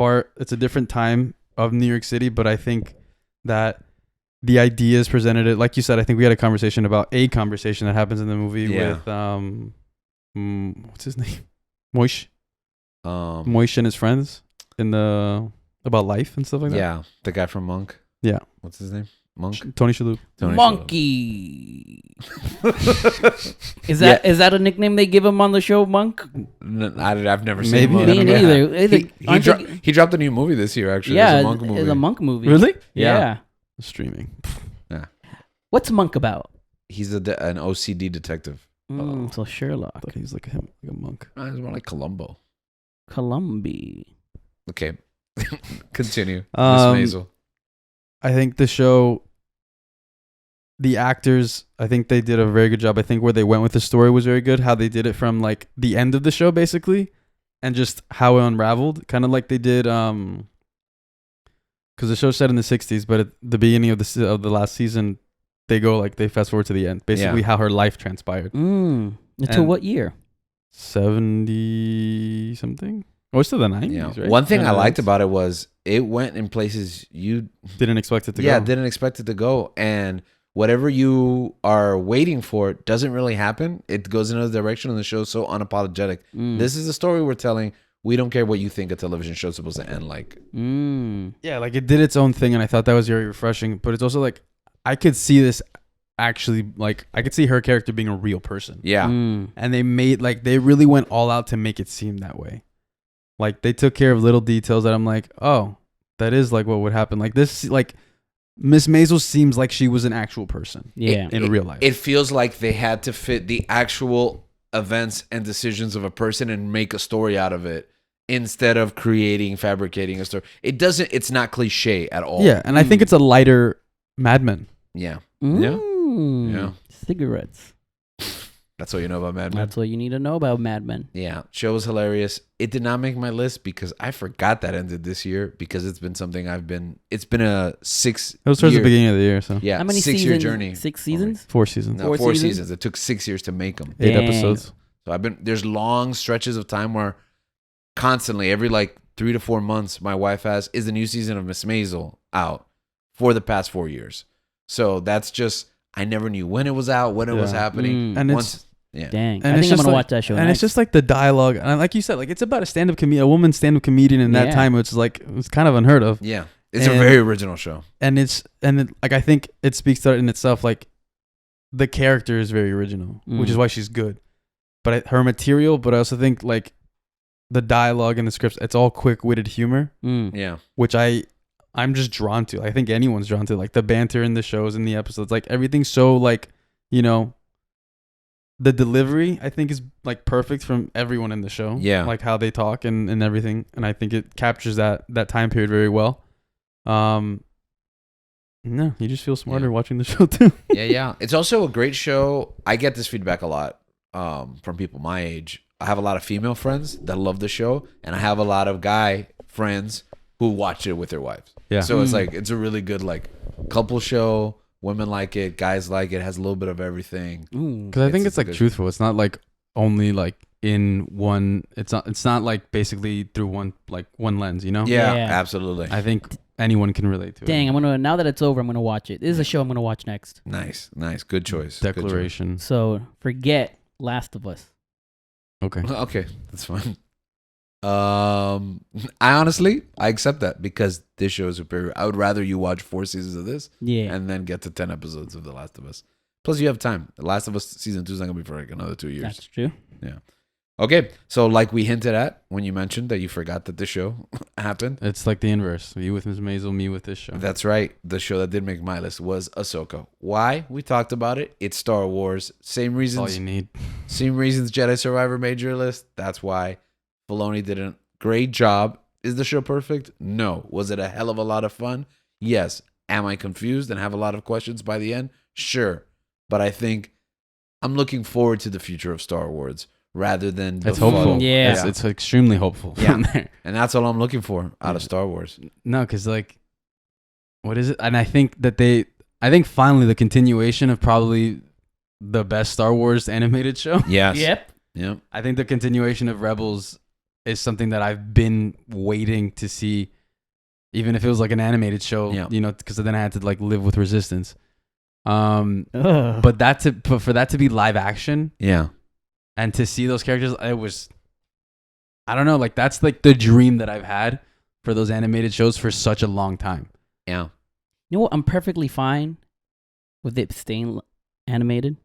time of New York City, but I think that the ideas presented it, like you said, I think we had a conversation that happens in the movie with what's his name? Moish. Moish and his friends about life and stuff like that. Yeah, the guy from Monk. Yeah. What's his name? Monk? Tony Shalhoub. Monkey. Is that a nickname they give him on the show, Monk? I've never seen Maybe. Monk. Me neither. He dropped a new movie this year, actually. Yeah, it's a Monk movie. It's a Monk movie. Really? Yeah. Streaming. Yeah. What's Monk about? He's an OCD detective. So Sherlock. I thought he was like a monk. He's more like Columbo. Columbi. Okay. Continue. Miss Maisel. I think the show the actors, I think they did a very good job. I think where they went with the story was very good. How they did it from like the end of the show basically, and just how it unraveled, kind of like they did. Because the show's set in the '60s, but at the beginning of the last season, they fast forward to the end, basically how her life transpired. Until what year? 70 something. Oh, it's still the 90s, right? One thing I liked about it was it went in places you didn't expect it to go. Yeah, didn't expect it to go. And whatever you are waiting for doesn't really happen. It goes in another direction, and the show's so unapologetic. This is the story we're telling. We don't care what you think a television show's supposed to end like. Yeah, like it did its own thing, and I thought that was very refreshing. But it's also like I could see this actually, like I could see her character being a real person. Yeah. And they really went all out to make it seem that way. Like they took care of little details that I'm like, oh, that is like what would happen. Like this, like Miss Maisel seems like she was an actual person. Yeah. In real life. It feels like they had to fit the actual events and decisions of a person and make a story out of it instead of fabricating a story. It's not cliche at all. Yeah. And I think it's a lighter Mad Men. Yeah. Yeah. Cigarettes. That's what you know about Mad Men. That's what you need to know about Mad Men. Yeah. Show was hilarious. It did not make my list because I forgot that ended this year because it's been something it's been a 6 It was towards the beginning of the year, so. Yeah. How many 6 year journey. 6 seasons? 4 seasons. No, 4 seasons. It took 6 years to make them. 8 episodes. So there's long stretches of time where constantly every like 3 to 4 months my wife is the new season of Miss Maisel out for the past 4 years. So that's just, I never knew when it was out, when it was happening. And dang. And I think I'm going to watch that show. And it's just like the dialogue. And like you said, like it's about a woman stand-up comedian in that time, which is like, it was kind of unheard of. Yeah. It's a very original show. And like, I think it speaks to it in itself. Like the character is very original, which is why she's good. But her material, but I also think like the dialogue and the scripts, it's all quick-witted humor. Yeah. Which I'm just drawn to. I think anyone's drawn to, like the banter in the shows and the episodes, like everything's so like, you know, the delivery I think is like perfect from everyone in the show. Yeah. Like how they talk and everything. And I think it captures that time period very well. No, you just feel smarter watching the show too. Yeah. It's also a great show. I get this feedback a lot from people my age. I have a lot of female friends that love the show, and I have a lot of guy friends who watch it with their wives. Yeah. So it's like, it's a really good like couple show. Women like it, guys like it. Has a little bit of everything. Because I think it's like truthful. It's not like only like in one. It's not like basically through one lens. You know? Yeah, absolutely. I think anyone can relate to it. Dang, now that it's over, I'm gonna watch it. This is a show I'm gonna watch next. Nice, good choice. Declaration. Good choice. So forget Last of Us. Okay, that's fine. I accept that because this show is superior. I would rather you watch 4 seasons of this, and then get to 10 episodes of The Last of Us. Plus, you have time. The Last of Us season 2 is not gonna be for like another 2 years. That's true. Yeah. Okay, so like we hinted at when you mentioned that you forgot that the show happened. It's like the inverse. You with Ms. Maisel, me with this show. That's right. The show that did make my list was Ahsoka. Why? We talked about it. It's Star Wars. Same reasons. That's all you need. Same reasons Jedi Survivor made your list. That's why. Filoni did a great job. Is the show perfect? No. Was it a hell of a lot of fun? Yes. Am I confused and have a lot of questions by the end? Sure. But I think I'm looking forward to the future of Star Wars rather than it's hopeful. Yeah. It's extremely hopeful. Yeah. And that's all I'm looking for out of Star Wars. No, because like, what is it? And I think finally the continuation of probably the best Star Wars animated show. Yes. Yep. I think the continuation of Rebels is something that I've been waiting to see, even if it was like an animated show, you know, because then I had to like live with Resistance. But for that to be live action, and to see those characters, it was, I don't know, like that's like the dream that I've had for those animated shows for such a long time. Yeah. You know what? I'm perfectly fine with it staying animated.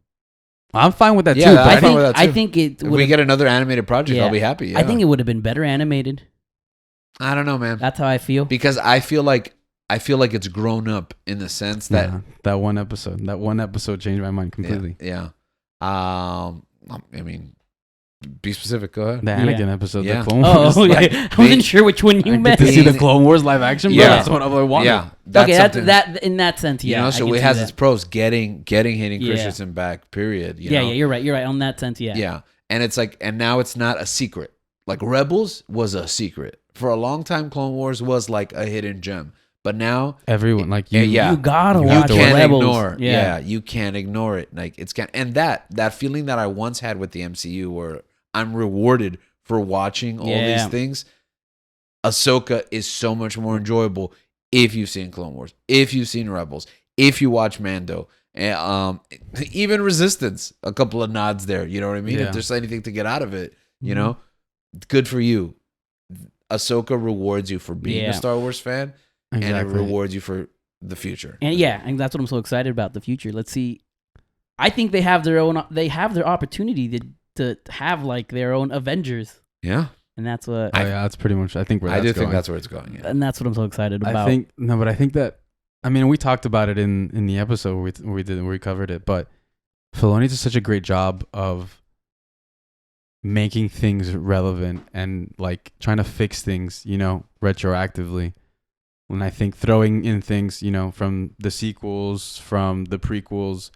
I'm fine with that too. But I think it. If we get another animated project, I'll be happy. Yeah. I think it would have been better animated. I don't know, man. That's how I feel. Because I feel like it's grown up in the sense that that one episode changed my mind completely. Yeah. I mean, Be specific. Go ahead. The Anakin episode, Yeah. the Clone Wars. I wasn't sure which one you I meant. get to see the Clone Wars live action, bro. That's what I wanted. Yeah. That's Okay, that in that sense, yeah. You know, so I it can has see its that. pros. Getting Hayden Christensen back. Period. You know? You're right. You're right on that sense. Yeah. Yeah. And it's like, and now it's not a secret. Like Rebels was a secret for a long time. Clone Wars was like a hidden gem, but now Everyone, like you, You gotta you watch can't Rebels. ignore. Yeah. You can't ignore it. Like it's and that feeling that I once had with the MCU, where I'm rewarded for watching all these things. Ahsoka is so much more enjoyable if you've seen Clone Wars, if you've seen Rebels, if you watch Mando, and even Resistance. A couple of nods there. You know what I mean? Yeah. If there's anything to get out of it, you know, good for you. Ahsoka rewards you for being a Star Wars fan, and it rewards you for the future. And and that's what I'm so excited about, the future. Let's see. I think they have their opportunity to have like their own Avengers. Yeah. And that's what that's pretty much. I think where I that's do going. think that's where it's going. Yeah. And that's what I'm so excited about. I think that. I mean, we talked about it in the episode where we covered it, but Filoni does such a great job of making things relevant and like trying to fix things, you know, retroactively. And I think throwing in things, you know, from the sequels, from the prequels,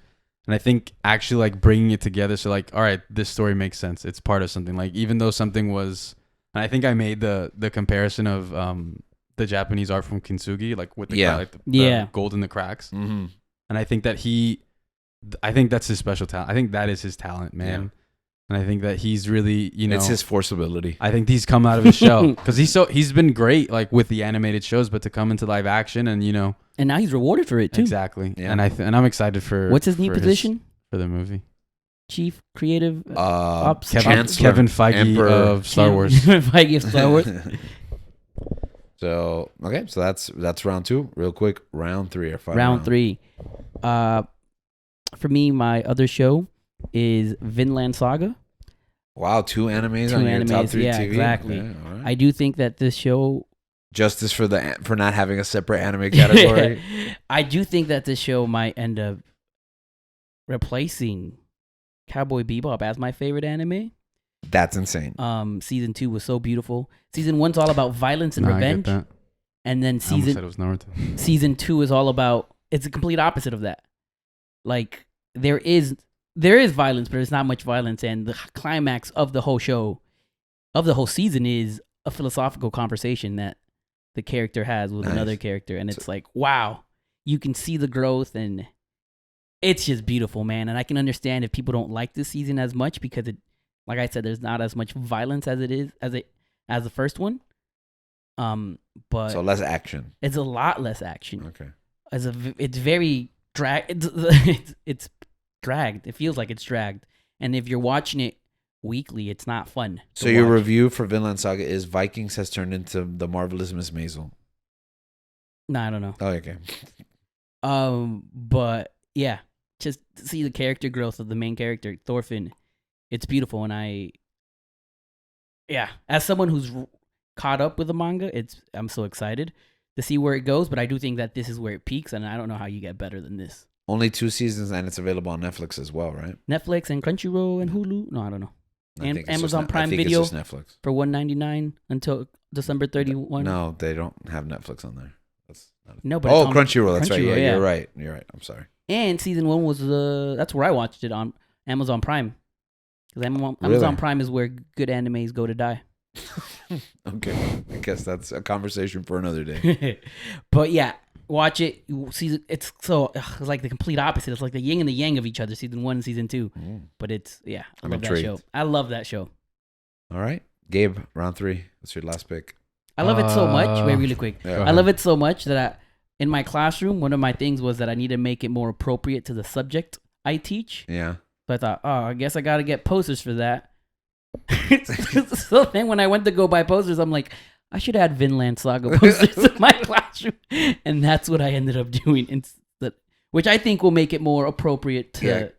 and I think actually like bringing it together. So like, all right, this story makes sense. It's part of something. Like even though something was, and I think I made the comparison of the Japanese art from Kintsugi, like with the gold in the cracks. Mm-hmm. And I think that I think that's his special talent. I think that is his talent, man. Yeah. And I think that he's really, you know, it's his forceability. I think he's come out of his shell because he's been great like with the animated shows, but to come into live action and, you know, and now he's rewarded for it too. Exactly. Yeah. And I'm excited for what's his new position for the movie? Chief Creative Ops Kevin Feige Emperor. Of Star Wars. Kevin Feige of Star Wars. So okay, so that's round 2. Real quick, round 3 or 5. Round 3. For me, my other show is Vinland Saga. Wow, 2 animes on your top 3 yeah, TV. Exactly. Okay, all right. I do think that this show justice for not having a separate anime category. I do think that this show might end up replacing Cowboy Bebop as my favorite anime. That's insane. Season 2 was so beautiful. Season 1's all about violence and revenge. I get that. And then season 2 is all about, it's a complete opposite of that. Like there is violence, but there's not much violence, and the climax of the whole show, of the whole season, is a philosophical conversation that the character has with another character, and it's like, wow, you can see the growth, and it's just beautiful, man. And I can understand if people don't like this season as much because it, like I said, there's not as much violence as it is as the first one. But so less action. It's a lot less action. Okay. It's very it's dragged. It feels like it's dragged, and if you're watching it weekly, it's not fun. So your review for Vinland Saga is Vikings has turned into the Marvelous Miss Maisel. No, I don't know. Oh, okay. But yeah, just to see the character growth of the main character, Thorfinn, it's beautiful, and as someone who's caught up with the manga, I'm so excited to see where it goes. But I do think that this is where it peaks, and I don't know how you get better than this. Only 2 seasons, and it's available on Netflix as well, right? Netflix and Crunchyroll and Hulu. No, I don't know. And Amazon Prime Video Video it's just Netflix for $1.99 until December 31. No, they don't have Netflix on there. That's not but Crunchyroll. That's right. Yeah, you're right. I'm sorry. And season 1 was that's where I watched it, on Amazon Prime. Because Amazon Prime is where good animes go to die. Okay, I guess that's a conversation for another day. But yeah, watch it. It's like the complete opposite. It's like the yin and the yang of each other. Season 1 and season 2. But it's I love that show. I love that show. All right, Gabe, round 3. What's your last pick? I love it so much. Wait, really quick. I love it so much that in my classroom, one of my things was that I need to make it more appropriate to the subject I teach. Yeah. So I thought, I guess I got to get posters for that. So then when I went to go buy posters, I'm like, I should add Vinland Saga posters in my classroom. And that's what I ended up doing, which I think will make it more appropriate to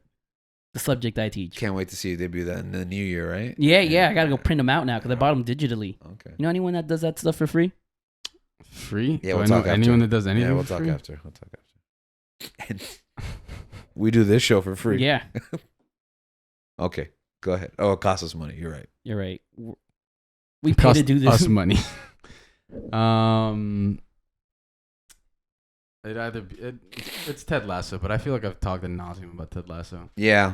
the subject I teach. Can't wait to see you debut that in the new year, right? Yeah. I got to go print them out now because I bought them digitally. Okay. You know anyone that does that stuff for free? Free? Yeah, we'll talk after. Anyone that does anything we'll talk after. And we do this show for free. Yeah. Okay. Go ahead. Oh, it costs us money. You're right. You're right. We pay to do this. Us money. It's Ted Lasso, but I feel like I've talked ad nauseum about Ted Lasso. Yeah.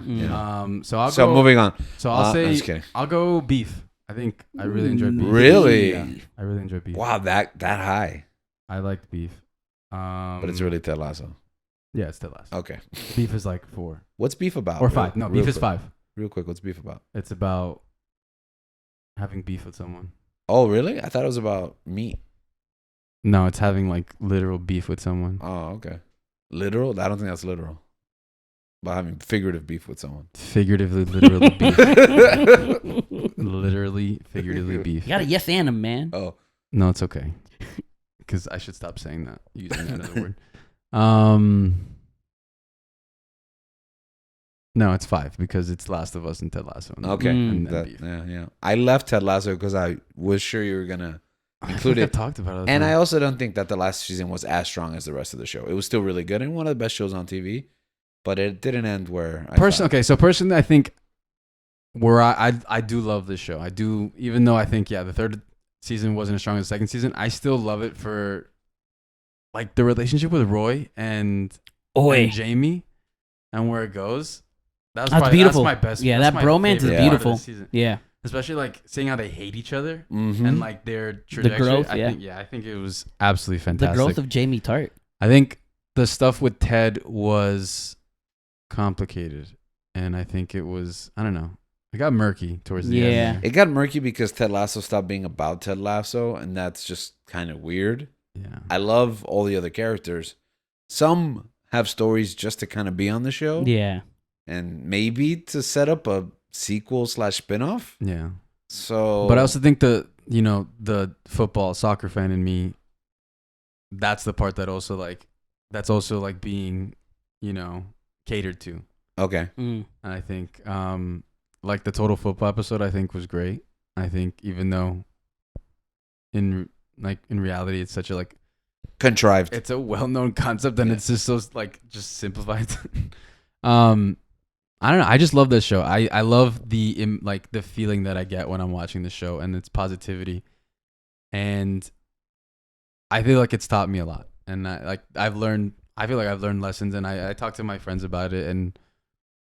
So moving on. So I'll I'm just kidding. I'll go Beef. I think I really enjoyed Beef. Really? Yeah, I really enjoyed Beef. Wow, that high. I liked Beef. But it's really Ted Lasso. Yeah, it's Ted Lasso. Okay. Beef is like 4. What's Beef about? Or 5. No, Beef is 5. Real quick, what's Beef about? It's about having beef with someone. Oh, really? I thought it was about meat. No, it's having like literal beef with someone. Oh, okay. Literal? I don't think that's literal. But having figurative beef with someone. Figuratively, literally beef. Literally, figuratively beef. You got a yes and a man. Oh. No, it's okay. Because I should stop saying that, using that other word. No, it's 5 because it's Last of Us and Ted Lasso. Okay. And beef. Yeah. I left Ted Lasso because I was sure you were going to include it. I talked about it. And I also don't think that the last season was as strong as the rest of the show. It was still really good and one of the best shows on TV, but it didn't end where I thought. Okay, so personally, I think where I do love this show. I do, even though I think, the third season wasn't as strong as the second season, I still love it for like the relationship with Roy and Jamie and where it goes. That's beautiful. That's my best. Yeah, that bromance is beautiful. Yeah. Especially like seeing how they hate each other mm-hmm. and like their trajectory. The growth, I think it was absolutely fantastic. The growth of Jamie Tart. I think the stuff with Ted was complicated, and I think it was, I don't know, it got murky towards the end. Yeah. It got murky because Ted Lasso stopped being about Ted Lasso, and that's just kind of weird. Yeah. I love all the other characters. Some have stories just to kind of be on the show. Yeah. And maybe to set up a sequel / spinoff. Yeah. So, but I also think the football soccer fan in me, that's the part that also like being, catered to. Okay. And I think like the total football episode I think was great. I think even though in reality it's such a like contrived. It's a well-known concept and it's just so like just simplified. I don't know. I just love this show. I love the feeling that I get when I'm watching the show and its positivity, and I feel like it's taught me a lot. And I feel like I've learned lessons, and I talk to my friends about it, and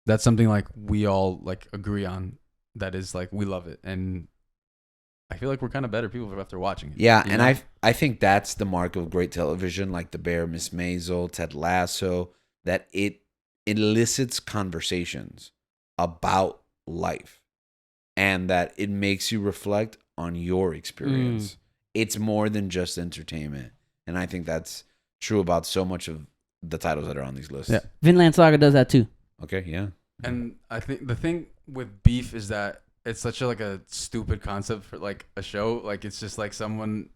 that's something like we all like agree on. That is like we love it, and I feel like we're kind of better people after watching it. Yeah, and I think that's the mark of great television, like The Bear, Miss Maisel, Ted Lasso, that it elicits conversations about life and that it makes you reflect on your experience. It's more than just entertainment. And I think that's true about so much of the titles that are on these lists. Yeah. Vinland Saga does that too. Okay, yeah. And I think the thing with Beef is that it's such a stupid concept for like a show. Like it's just like someone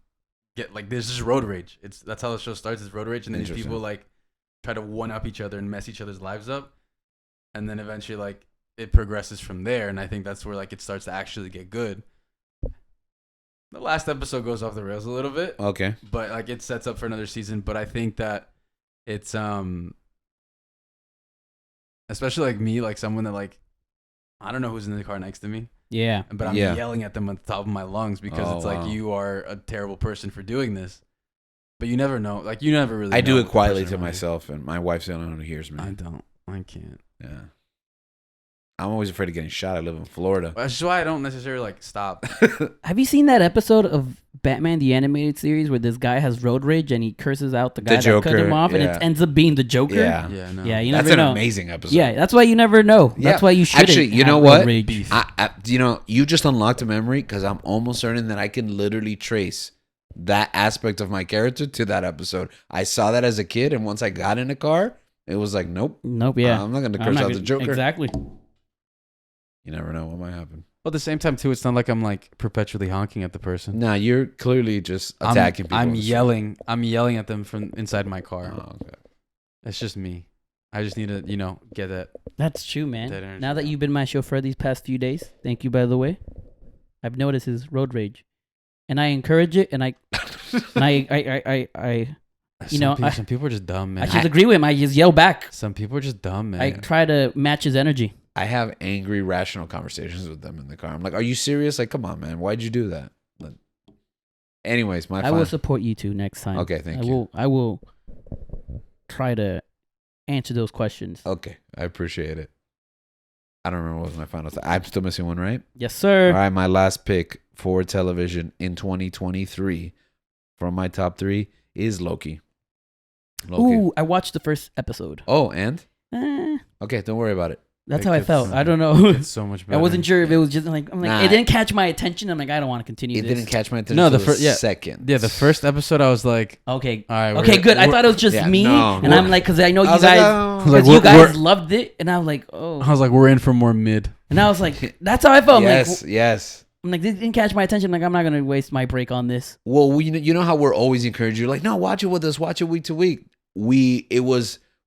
there's just road rage. That's how the show starts, is road rage, and then these people like try to one up each other and mess each other's lives up, and then eventually like it progresses from there. And I think that's where like it starts to actually get good. The last episode goes off the rails a little bit, okay, but like it sets up for another season. But I think that it's especially like me, like someone that like I don't know who's in the car next to me. Yeah, but I'm yelling at them at the top of my lungs because it's like you are a terrible person for doing this. But you never know. Like, you never really know. I do it quietly to myself, and my wife's the only one who hears me. I don't. I can't. Yeah. I'm always afraid of getting shot. I live in Florida. That's why I don't necessarily, like, stop. Have you seen that episode of Batman, the animated series, where this guy has road rage and he curses out the guy that cut him off, and it ends up being the Joker? Yeah. Yeah, no. Yeah, you never know. That's an amazing episode. Yeah, that's why you never know. That's why you shouldn't. Actually, you know what? I, you just unlocked a memory because I'm almost certain that I can literally trace that aspect of my character to that episode. I saw that as a kid, and once I got in a car, it was like, nope. Yeah. I'm not going to curse out the Joker. Exactly. You never know what might happen. Well, at the same time, too, it's not like I'm like perpetually honking at the person. Nah, you're clearly just attacking people. I'm yelling at them from inside my car. Oh, okay. It's just me. I just need to, get that. That's true, man. Now that you've been my chauffeur these past few days, thank you, by the way. I've noticed his road rage, and I encourage it, and I some people are just dumb, man. I just agree with him. I just yell back. Some people are just dumb, man. I try to match his energy. I have angry, rational conversations with them in the car. I'm like, "Are you serious? Like, come on, man. Why'd you do that?" But anyways, I will support you two next time. Okay, thank you. I will try to answer those questions. Okay, I appreciate it. I don't remember what was my final thought. I'm still missing one, right? Yes, sir. All right, my last pick for television in 2023 from my top 3 is Loki. Ooh, I watched the first episode. Oh, and? Okay, don't worry about it. That's how I felt. I don't know. It's so much better. I wasn't sure if it was just like it didn't catch my attention. I'm like, I don't want to continue. It didn't catch my attention. No, the second. Yeah, the first episode, I was like, okay, all right, okay, good. I thought it was just me, and I'm like, because I know you guys, you guys loved it, and I was like, oh. I was like, we're in for more mid. And I was like, that's how I felt. Yes. I'm like, this didn't catch my attention. I'm like, I'm not gonna waste my break on this. Well, you know how we're always encouraging you, like, no, watch it with us, watch it week to week. We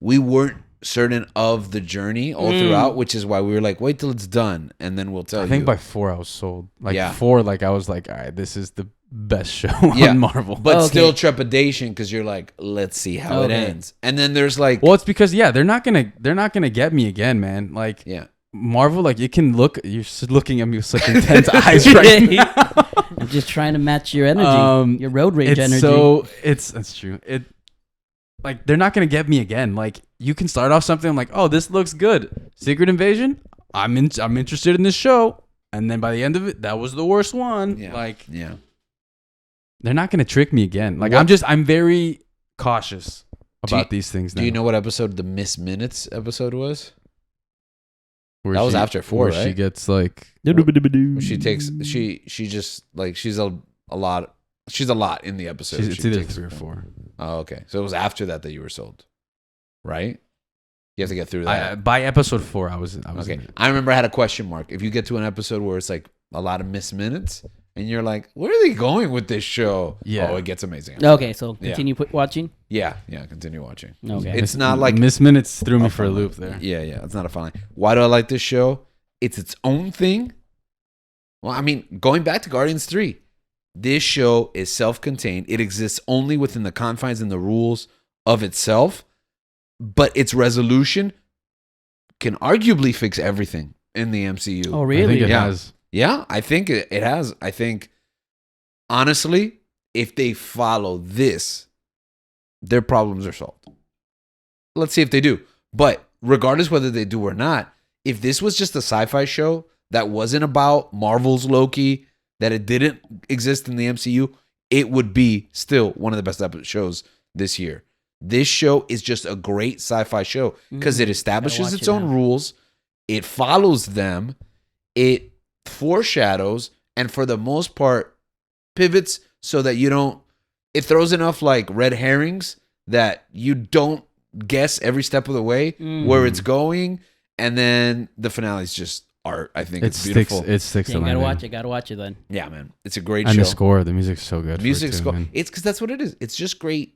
weren't certain of the journey all throughout, which is why we were like, wait till it's done, and then we'll tell you. I think by 4 I was sold. Like 4, like I was like, all right, this is the best show on Marvel. But still trepidation because you're like, let's see how it ends. And then there's like, well, it's because they're not gonna get me again, man. Like Marvel, like it can look. You're looking at me with such intense eyes right now. I'm just trying to match your energy, your road rage energy. So that's true. Like they're not gonna get me again. Like you can start off something. I'm like, oh, this looks good. Secret Invasion. I'm interested in this show. And then by the end of it, that was the worst one. Yeah. They're not gonna trick me again. Like I'm very cautious about these things now. Do you know what episode the Miss Minutes episode was? That was after 4, right? She gets like she just like she's a lot. She's a lot in the episode. It's either 3 or 4. Oh, okay. So it was after that you were sold, right? You have to get through that. By episode 4, I was okay. I remember I had a question mark. If you get to an episode where it's like a lot of missed minutes, and you're like, where are they going with this show? Yeah. Oh, it gets amazing. Okay, so continue watching? Yeah, continue watching. Okay. It's not like... Miss Minutes threw me for a loop there. Yeah, it's not a fun line. Why do I like this show? It's its own thing. Well, I mean, going back to Guardians 3, this show is self-contained. It exists only within the confines and the rules of itself, but its resolution can arguably fix everything in the MCU. Oh, really? I think it has. Yeah, I think it has. I think, honestly, if they follow this, their problems are solved. Let's see if they do. But regardless whether they do or not, if this was just a sci-fi show that wasn't about Marvel's Loki, that it didn't exist in the MCU, it would be still one of the best shows this year. This show is just a great sci-fi show because it establishes its own rules. It follows them. It foreshadows, and for the most part, pivots so that you don't... It throws enough like red herrings that you don't guess every step of the way where it's going, and then the finale is just art. I think it's beautiful. It sticks. You gotta watch it then. Yeah, man, it's a great show. And the score, the music's so good. Music score, it's because that's what it is. It's just great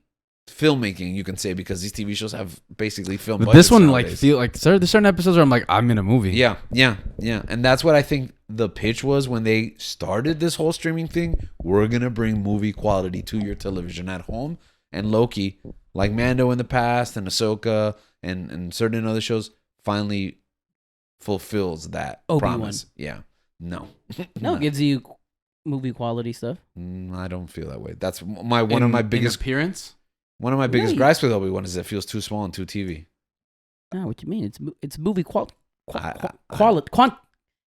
filmmaking, you can say, because these TV shows have basically film. But this one, nowadays. There's certain episodes where I'm like, I'm in a movie. Yeah, and that's what I think the pitch was when they started this whole streaming thing. We're gonna bring movie quality to your television at home, and Loki, like Mando in the past, and Ahsoka, and certain other shows, finally fulfills that promise. Yeah, no, it gives you movie quality stuff. I don't feel that way. That's one of my biggest appearance. One of my biggest gripes with Obi-Wan is that it feels too small and too TV. No, what you mean? It's movie quality.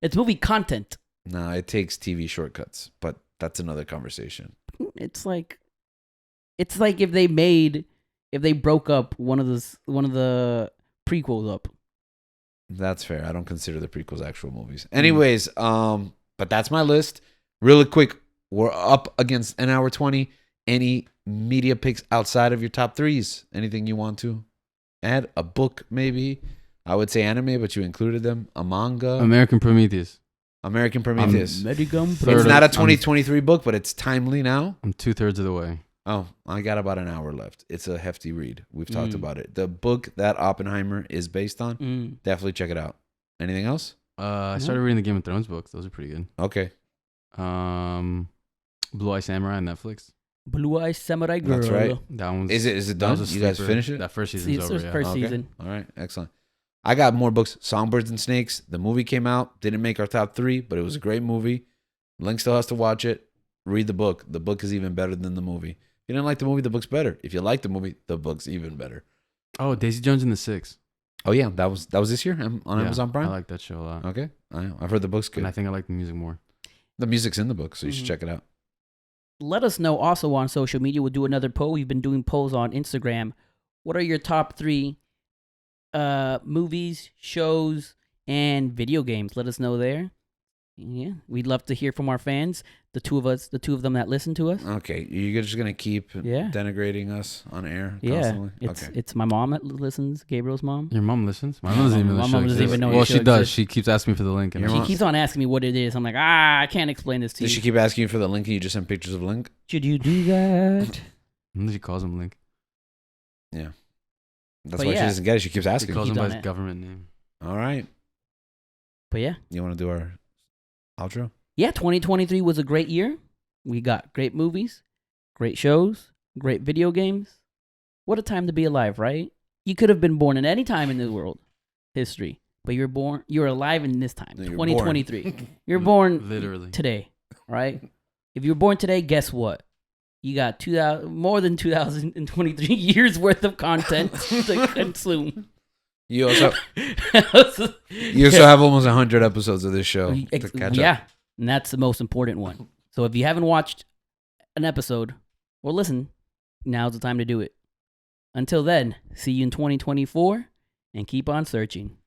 It's movie content. No, it takes TV shortcuts, but that's another conversation. It's like if they broke up one of the prequels up. That's fair. I don't consider the prequels actual movies. Anyways, but that's my list. Really quick, we're up against an hour 20. Any media picks outside of your top 3s? Anything you want to add? A book, maybe? I would say anime, but you included them. A manga? American Prometheus. It's not a 2023 book, but it's timely now. I'm 2/3 of the way. Oh, I got about an hour left. It's a hefty read. We've talked about it. The book that Oppenheimer is based on, definitely check it out. Anything else? I started reading the Game of Thrones books. Those are pretty good. Okay. Blue Eye Samurai on Netflix. Blue Eye Samurai Girl. That's right. That one's. Is it done? You guys finish it? That first season's over. First season. All right. Excellent. I got more books. Songbirds and Snakes. The movie came out. Didn't make our top 3, but it was a great movie. Link still has to watch it. Read the book. The book is even better than the movie. If you didn't like the movie, the book's better. If you like the movie, the book's even better. Oh, Daisy Jones and the Six. Oh yeah, that was this year on Amazon Prime. I like that show a lot. Okay, I've heard the book's good. And I think I like the music more. The music's in the book, so you should check it out. Let us know also on social media. We'll do another poll. We've been doing polls on Instagram. What are your top 3 movies, shows, and video games? Let us know there. Yeah, we'd love to hear from our fans. The two of them that listen to us. Okay, you're just gonna keep denigrating us on air constantly? It's my mom that listens. Gabriel's mom. Your mom listens? My mom doesn't even. My mom doesn't even know. Well, she does. She keeps asking me for the link. And she keeps on asking me what it is. I'm like, I can't explain this to you. Does she keep asking you for the link and you just send pictures of Link? Should you do that? And then she calls him Link. Yeah, that's why she doesn't get it. She keeps asking. She calls him by his government name. All right. But yeah, you want to do our outro? Yeah, 2023 was a great year. We got great movies, great shows, great video games. What a time to be alive, right? You could have been born at any time in the world history, but you're alive in this time, 2023. You're born literally today, right? If you were born today, guess what? You got more than 2023 years worth of content to consume. You also have almost 100 episodes of this show to catch up. Yeah, and that's the most important one. So if you haven't watched an episode or listen, now's the time to do it. Until then, see you in 2024 and keep on searching.